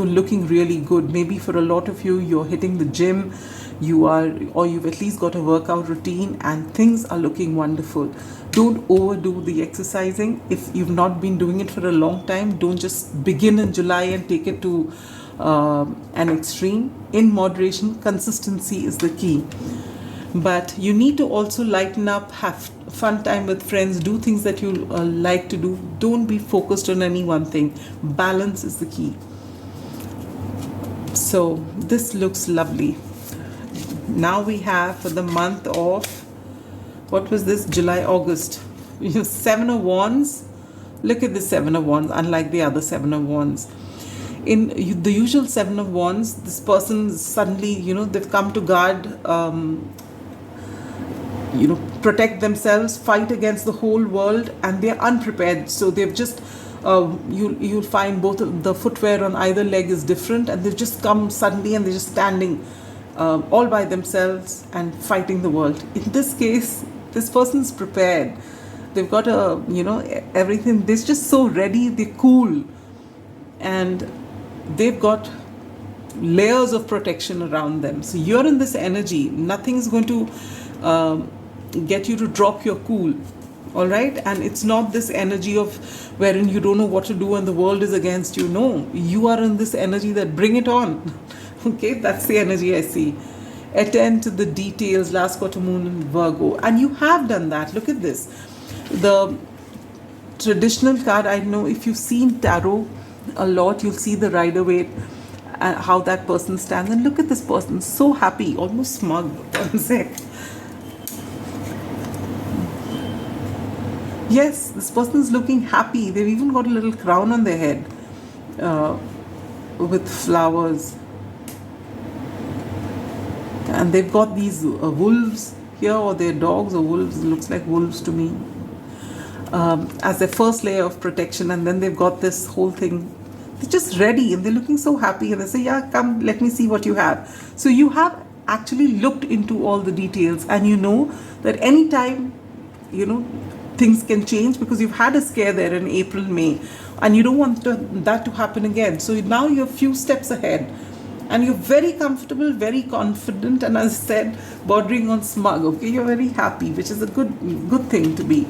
looking really good. Maybe for a lot of you, you're hitting the gym, or you've at least got a workout routine, and things are looking wonderful. Don't overdo the exercising. If you've not been doing it for a long time, don't just begin in July and take it to an extreme. In moderation, consistency is the key. But you need to also lighten up, have fun time with friends, do things that you like to do. Don't be focused on any one thing. Balance is the key. So this looks lovely. Now we have for the month of, what was this, July, August, 7 of Wands. Look at the 7 of Wands, unlike the other 7 of Wands. In the usual 7 of Wands, this person suddenly, they've come to guard, protect themselves, fight against the whole world, and they're unprepared. So they've just, you'll find both the footwear on either leg is different, and they've just come suddenly and they're just standing all by themselves and fighting the world. In this case, this person's prepared. They've got everything. They're just so ready. They're cool. And they've got layers of protection around them. So you're in this energy. Nothing's going to get you to drop your cool, all right? And it's not this energy of wherein you don't know what to do and the world is against you. No, you are in this energy that bring it on. Okay, that's the energy I see. Attend to the details, last quarter moon in Virgo, and you have done that. Look at this. The traditional card, I know if you've seen tarot a lot, you'll see the Rider-Waite, how that person stands, and look at this person, so happy, almost smug. One sec. Yes, this person is looking happy. They've even got a little crown on their head with flowers. And they've got these wolves here, or their dogs or wolves. It looks like wolves to me. As their first layer of protection. And then they've got this whole thing. They're just ready and they're looking so happy. And they say, yeah, come, let me see what you have. So you have actually looked into all the details. And you know that anytime, things can change, because you've had a scare there in April, May, and you don't want that to happen again. So now you're a few steps ahead, and you're very comfortable, very confident, and as I said, bordering on smug. Okay, you're very happy, which is a good thing to be.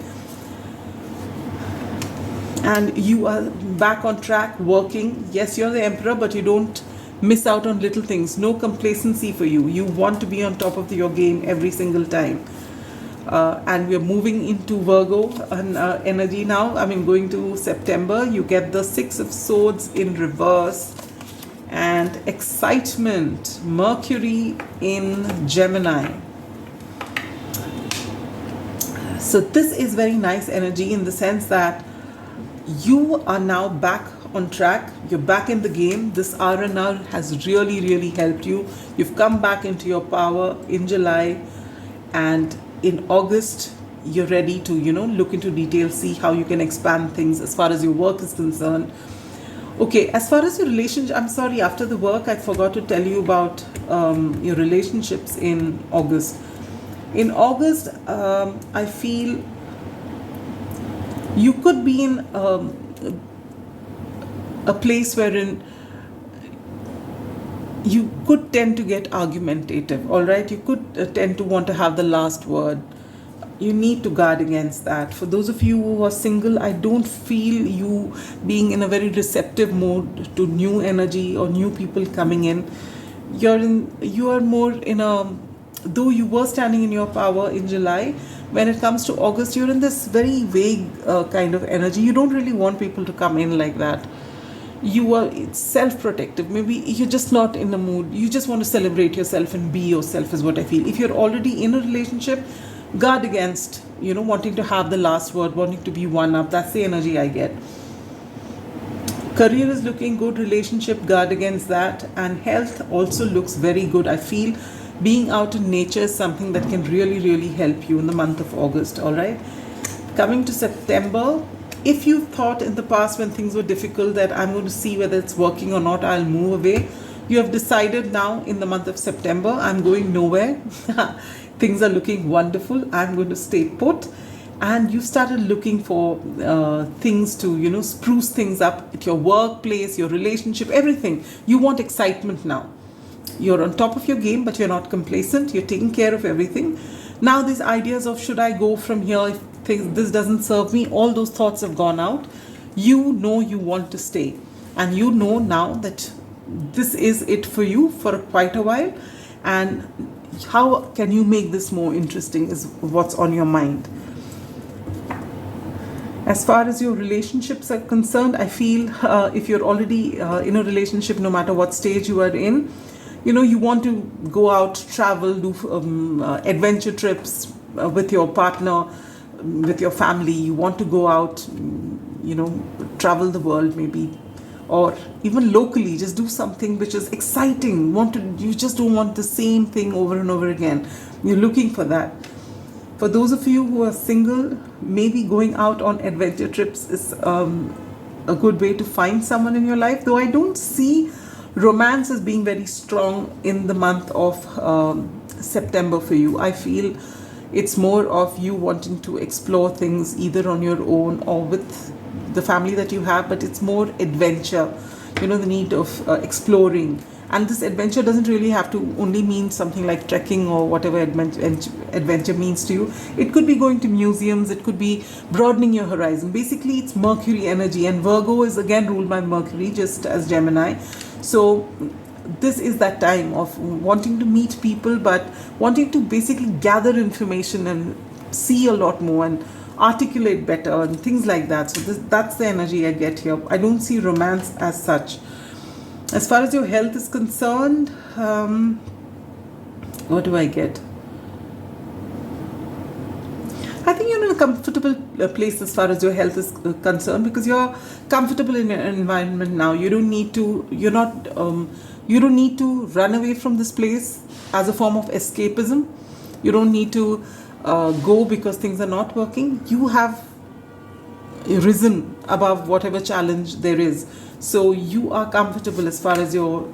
And you are back on track, working. Yes, you're the emperor, but you don't miss out on little things. No complacency for you. You want to be on top of your game every single time. And we're moving into Virgo energy now. Going to September. You get the 6 of Swords in reverse. And excitement. Mercury in Gemini. So this is very nice energy in the sense that you are now back on track. You're back in the game. This R&R has really, really helped you. You've come back into your power in July, and in August, you're ready to, look into details, see how you can expand things as far as your work is concerned. Okay, as far as your relationship, I'm sorry, after the work, I forgot to tell you about your relationships in August. In August, I feel you could be in a place wherein you could tend to get argumentative, all right? You could tend to want to have the last word. You need to guard against that. For those of you who are single, I don't feel you being in a very receptive mode to new energy or new people coming in. You are more in a, though you were standing in your power in July, when it comes to August, you're in this very vague kind of energy. You don't really want people to come in like that. you are self-protective. Maybe you're just not in the mood. You just want to celebrate yourself and be yourself is what I feel. If you're already in a relationship, guard against, wanting to have the last word, wanting to be one up. That's the energy I get. Career is looking good, relationship, guard against that. And health also looks very good. I feel being out in nature is something that can really, really help you in the month of August, all right? Coming to September, if you thought in the past when things were difficult that I'm going to see whether it's working or not, I'll move away. You have decided now in the month of September, I'm going nowhere. Things are looking wonderful. I'm going to stay put. And you started looking for things to, spruce things up at your workplace, your relationship, everything. You want excitement now. You're on top of your game, but you're not complacent. You're taking care of everything. Now these ideas of should I go from here if this doesn't serve me, all those thoughts have gone out. You know you want to stay. And you know now that this is it for you for quite a while. And how can you make this more interesting is what's on your mind. As far as your relationships are concerned, I feel if you're already in a relationship, no matter what stage you are in, you want to go out, travel, do adventure trips with your partner, with your family. You want to go out, travel the world maybe, or even locally, just do something which is exciting. You just don't want the same thing over and over again. You're looking for that. For those of you who are single, maybe going out on adventure trips is a good way to find someone in your life, though I don't see romance as being very strong in the month of September for you. I feel it's more of you wanting to explore things either on your own or with the family that you have, but it's more adventure, the need of exploring. And this adventure doesn't really have to only mean something like trekking or whatever adventure means to you. It could be going to museums, it could be broadening your horizon. Basically, it's Mercury energy, and Virgo is again ruled by Mercury, just as Gemini. So this is that time of wanting to meet people, but wanting to basically gather information and see a lot more and articulate better and things like that. So that's the energy I get here. I don't see romance as such. As far as your health is concerned, what do I get? I think you're in a comfortable place as far as your health is concerned, because you're comfortable in your environment now. You don't need to. You don't need to run away from this place as a form of escapism. You don't need to go because things are not working. You have risen above whatever challenge there is. So you are comfortable as far as your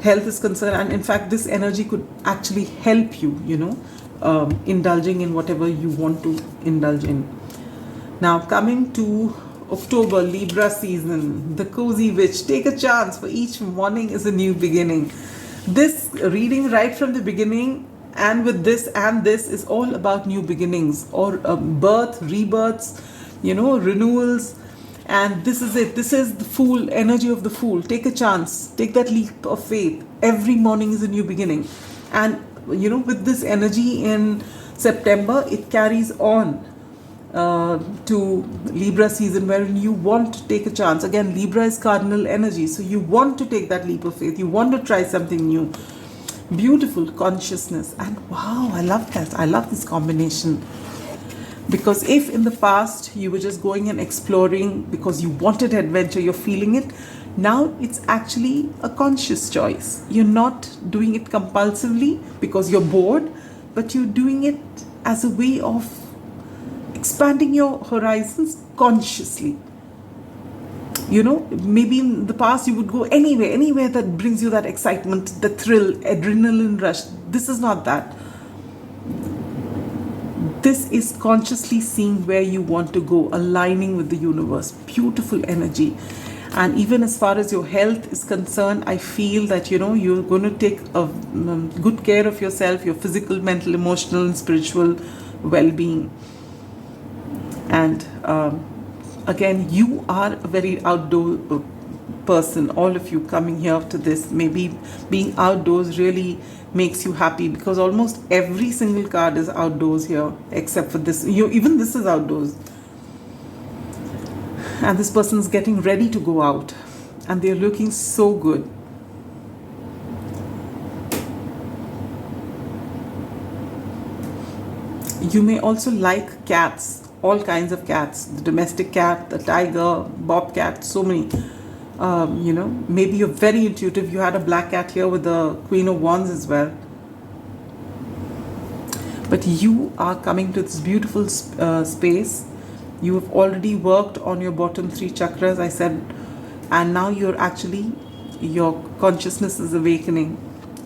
health is concerned. And in fact, this energy could actually help you, indulging in whatever you want to indulge in. Now, coming to October, Libra season, the cozy witch. Take a chance, for each morning is a new beginning. This reading right from the beginning and with this and this is all about new beginnings or birth, rebirths, renewals. And this is it. This is the Fool, energy of the Fool. Take a chance. Take that leap of faith. Every morning is a new beginning. And, with this energy in September, it carries on to Libra season, wherein you want to take a chance. Again, Libra is cardinal energy. So you want to take that leap of faith. You want to try something new. Beautiful consciousness. And wow, I love that. I love this combination. Because if in the past you were just going and exploring because you wanted adventure, you're feeling it, now it's actually a conscious choice. You're not doing it compulsively because you're bored, but you're doing it as a way of expanding your horizons consciously. Maybe in the past you would go anywhere that brings you that excitement, the thrill, adrenaline rush. This is not that. This is consciously seeing where you want to go, aligning with the universe. Beautiful energy. And even as far as your health is concerned, I feel that, you're going to take a good care of yourself, your physical, mental, emotional, and spiritual well-being. And again, you are a very outdoor person, all of you coming here to this. Maybe being outdoors really makes you happy, because almost every single card is outdoors here except for this. Even this is outdoors. And this person is getting ready to go out, and they're looking so good. You may also like cats, all kinds of cats, the domestic cat, the tiger, bobcat, so many. You know, maybe you're very intuitive. You had a black cat here with the Queen of Wands as well. But you are coming to this beautiful space. You have already worked on your bottom 3 chakras, I said, and now you're actually, your consciousness is awakening,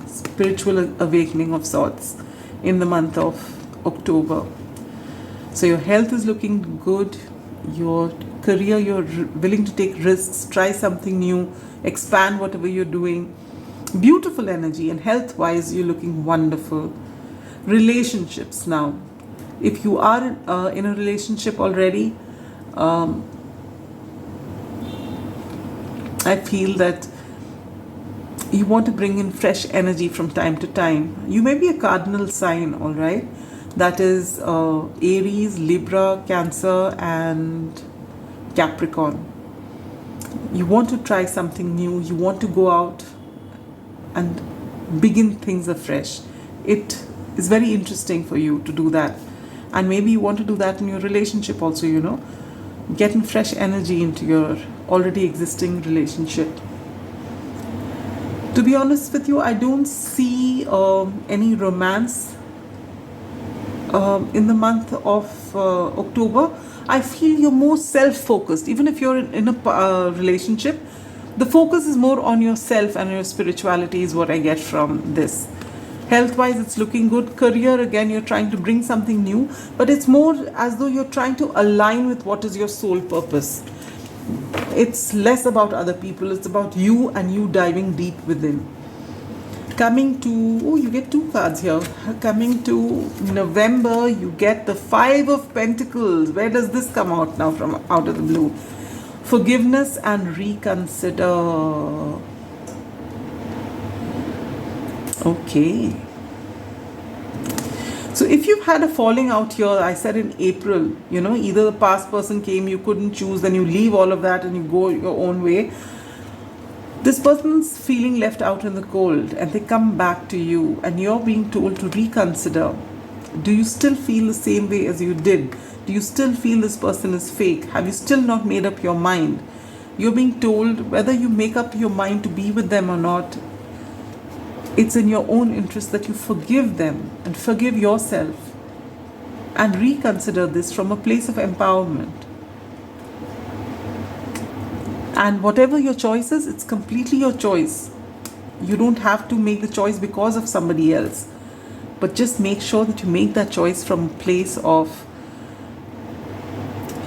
spiritual awakening of sorts in the month of October. So your health is looking good. Your career, you're willing to take risks, try something new, expand whatever you're doing. Beautiful energy, and health wise you're looking wonderful. Relationships now, if you are in a relationship already, I feel that you want to bring in fresh energy from time to time. You may be a cardinal sign, all right, that is Aries, Libra, Cancer and Capricorn. You want to try something new. You want to go out and begin things afresh. It is very interesting for you to do that. And maybe you want to do that in your relationship also, you know. Getting fresh energy into your already existing relationship. To be honest with you, I don't see any romance in the month of October. I feel you're more self-focused. Even if you're in a relationship, the focus is more on yourself and your spirituality is what I get from this. Health-wise, it's looking good. Career, again, you're trying to bring something new, but it's more as though you're trying to align with what is your soul purpose. It's less about other people. It's about you and you diving deep within. Coming to, oh, you get 2 cards here. Coming to November, you get the 5 of Pentacles. Where does this come out now from out of the blue? Forgiveness and reconsider. Okay. So if you've had a falling out here, I said in April, you know, either the past person came, you couldn't choose, then you leave all of that and you go your own way. This person's feeling left out in the cold and they come back to you and you're being told to reconsider. Do you still feel the same way as you did? Do you still feel this person is fake? Have you still not made up your mind? You're being told whether you make up your mind to be with them or not, it's in your own interest that you forgive them and forgive yourself and reconsider this from a place of empowerment. And whatever your choice is, it's completely your choice. You don't have to make the choice because of somebody else. But just make sure that you make that choice from a place of,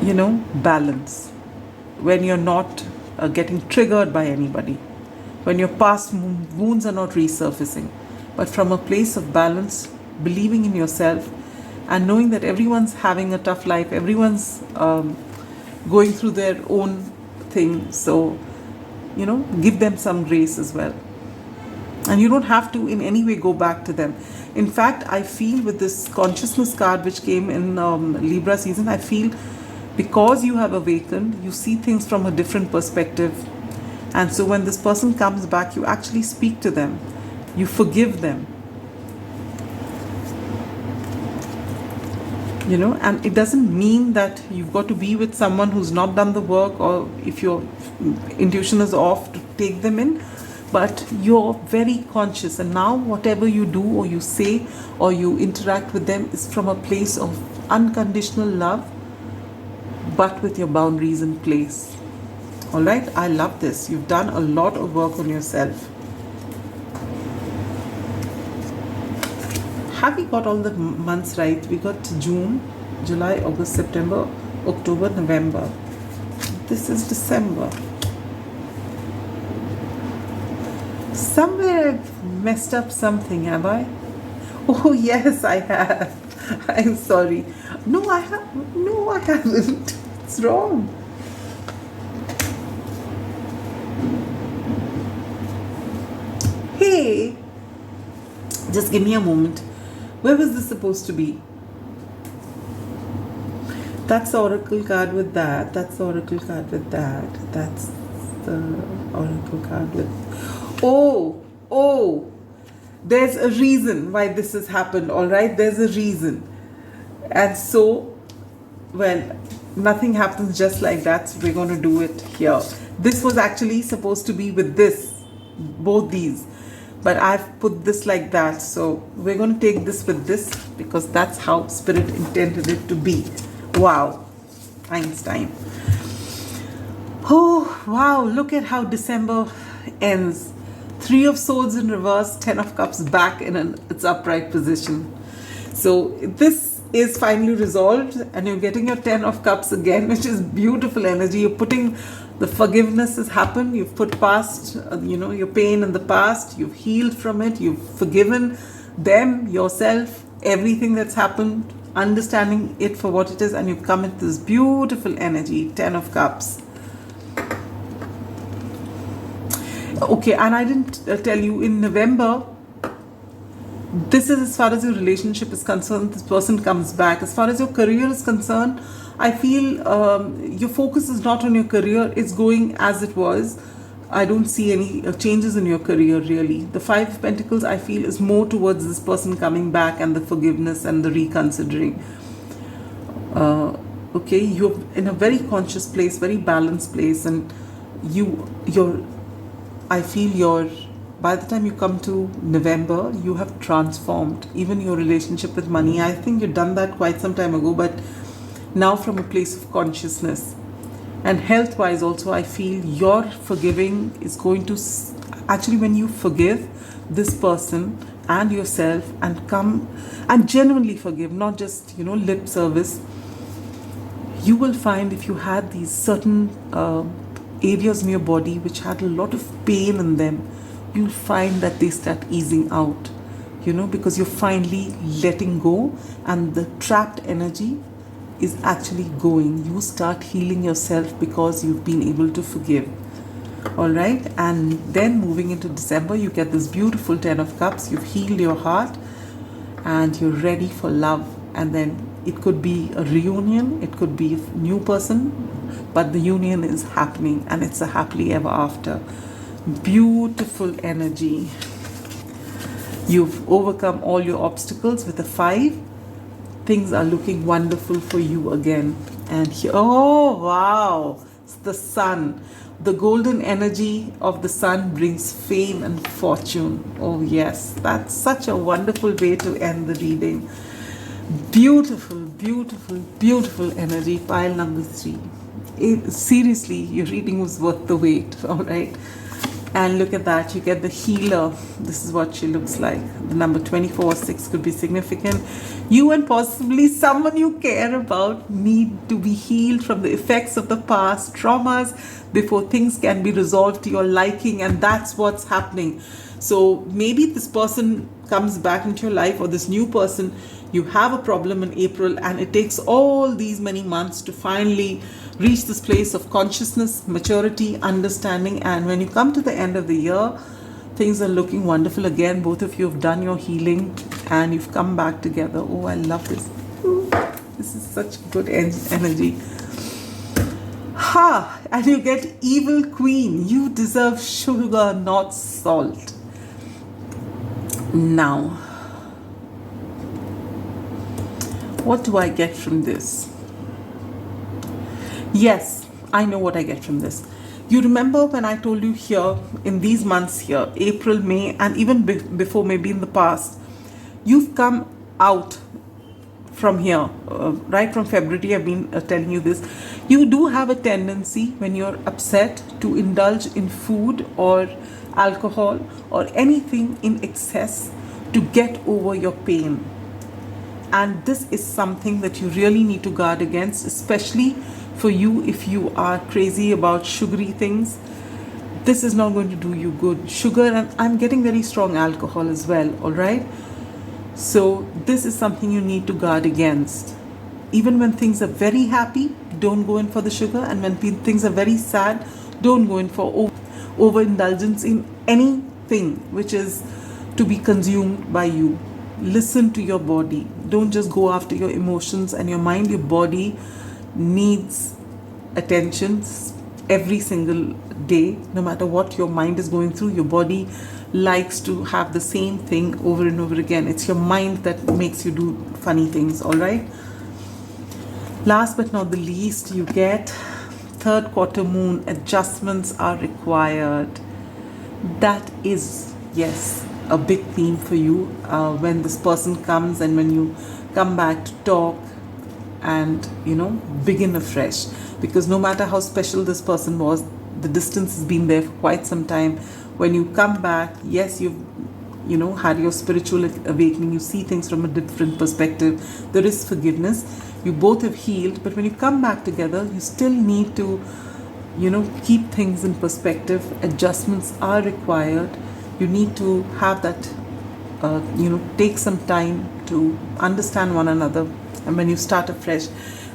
you know, balance. When you're not getting triggered by anybody. When your past wounds are not resurfacing, but from a place of balance, believing in yourself and knowing that everyone's having a tough life, everyone's going through their own thing. So, you know, give them some grace as well. And you don't have to in any way go back to them. In fact, I feel with this consciousness card which came in Libra season, I feel because you have awakened, you see things from a different perspective. And so when this person comes back, you actually speak to them. You forgive them. You know, and it doesn't mean that you've got to be with someone who's not done the work, or if your intuition is off, to take them in. But you're very conscious, and now whatever you do or you say or you interact with them is from a place of unconditional love, but with your boundaries in place. All right, I love this. You've done a lot of work on yourself. Have we got all the months right? We got June, July, August, September, October, November. This is December. Somewhere I've messed up something, have I? Oh yes, I have. I'm sorry. No, I haven't. It's wrong. Hey, just give me a moment. Where was this supposed to be? That's the oracle card with that. That's the oracle card with that. That's the oracle card with. Oh, there's a reason why this has happened, all right? There's a reason. And so, well, nothing happens just like that, so we're going to do it here. This was actually supposed to be with this, both these. But I've put this like that. So we're going to take this with this because that's how Spirit intended it to be. Wow. Einstein. Oh, wow. Look at how December ends. 3 of Swords in reverse, 10 of Cups back in its upright position. So this is finally resolved and you're getting your 10 of Cups again, which is beautiful energy. You're putting the forgiveness has happened. You've put past, your pain in the past. You've healed from it. You've forgiven them, yourself, everything that's happened, understanding it for what it is. And you've come into this beautiful energy, 10 of Cups. Okay, and I didn't tell you, in November, this is as far as your relationship is concerned, this person comes back. As far as your career is concerned, I feel your focus is not on your career, it's going as it was. I don't see any changes in your career really. The 5 of Pentacles, I feel, is more towards this person coming back and the forgiveness and the reconsidering. Okay, you're in a very conscious place, very balanced place, and I feel by the time you come to November, you have transformed. Even your relationship with money, I think you've done that quite some time ago, but now from a place of consciousness. And health-wise also, I feel your forgiving is going to, actually when you forgive this person and yourself and come and genuinely forgive, not just, lip service, you will find if you had these certain areas in your body which had a lot of pain in them, you'll find that they start easing out, because you're finally letting go and the trapped energy is actually going. You start healing yourself because you've been able to forgive. All right, and then moving into December, you get this beautiful 10 of Cups. You've healed your heart and you're ready for love. And then it could be a reunion, it could be a new person, but the union is happening and it's a happily ever after. Beautiful energy. You've overcome all your obstacles with a 5. Things are looking wonderful for you again. And here, oh wow, it's the sun. The golden energy of the sun brings fame and fortune. Oh yes, that's such a wonderful way to end the reading. Beautiful, beautiful, beautiful energy. Pile number 3. Seriously, your reading was worth the wait. All right. And look at that, you get the healer. This is what she looks like. The number 24, 6 could be significant. You and possibly someone you care about need to be healed from the effects of the past traumas before things can be resolved to your liking, and that's what's happening. So maybe this person comes back into your life, or this new person, you have a problem in April and it takes all these many months to finally reach this place of consciousness, maturity, understanding, and when you come to the end of the year, things are looking wonderful again. Both of you have done your healing and you've come back together. Oh, I love this. Ooh, this is such good energy. Ha! And you get Evil Queen. You deserve sugar, not salt. Now, what do I get from this? Yes, I know what I get from this. You remember when I told you here, in these months here, April, May, and even before, maybe in the past, you've come out from here, right from February, I've been telling you this. You do have a tendency when you're upset to indulge in food or alcohol or anything in excess to get over your pain. And this is something that you really need to guard against, especially for you if you are crazy about sugary things. This is not going to do you good. Sugar, and I'm getting very strong alcohol as well, all right? So this is something you need to guard against. Even when things are very happy, don't go in for the sugar. And when things are very sad, don't go in for overindulgence in anything which is to be consumed by you. Listen to your body. Don't just go after your emotions and your mind. Your body needs attention every single day. No matter what your mind is going through, your body likes to have the same thing over and over again. It's your mind that makes you do funny things, all right? Last but not the least, you get third quarter moon. Adjustments are required. That is, yes, a big theme for you when this person comes and when you come back to talk and, you know, begin afresh. Because no matter how special this person was, the distance has been there for quite some time. When you come back, yes, you've, you know, had your spiritual awakening, you see things from a different perspective, there is forgiveness, you both have healed, but when you come back together, you still need to, you know, keep things in perspective. Adjustments are required. You need to have that, you know, take some time to understand one another, and when you start afresh.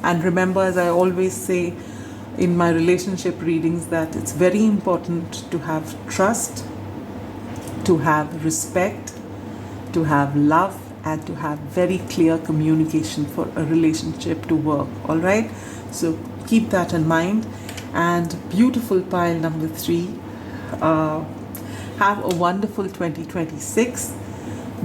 And remember, as I always say in my relationship readings, that it's very important to have trust, to have respect, to have love, and to have very clear communication for a relationship to work. All right, so keep that in mind. And beautiful pile number 3, have a wonderful 2026.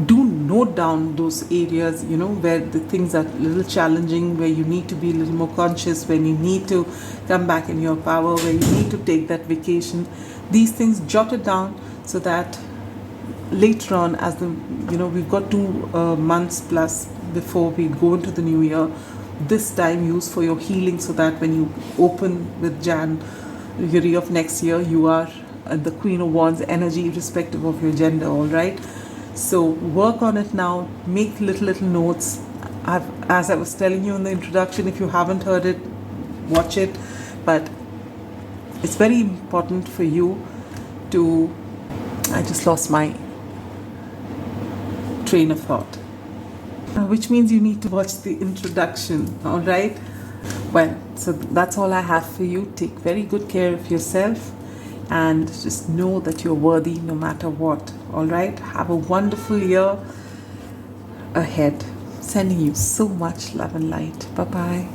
Do note down those areas, you know, where the things are a little challenging, where you need to be a little more conscious, when you need to come back in your power, where you need to take that vacation. These things jotted down so that later on, as the, you know, we've got 2 months plus before we go into the new year, this time use for your healing, so that when you open with January of next year, you are the Queen of Wands energy, irrespective of your gender. All right, so work on it now. Make little notes. As I was telling you in the introduction, if you haven't heard it, watch it. But it's very important for you to, I just lost my train of thought, which means you need to watch the introduction. All right, well, so that's all I have for you. Take very good care of yourself, and just know that you're worthy no matter what. All right, have a wonderful year ahead. Sending you so much love and light. Bye bye.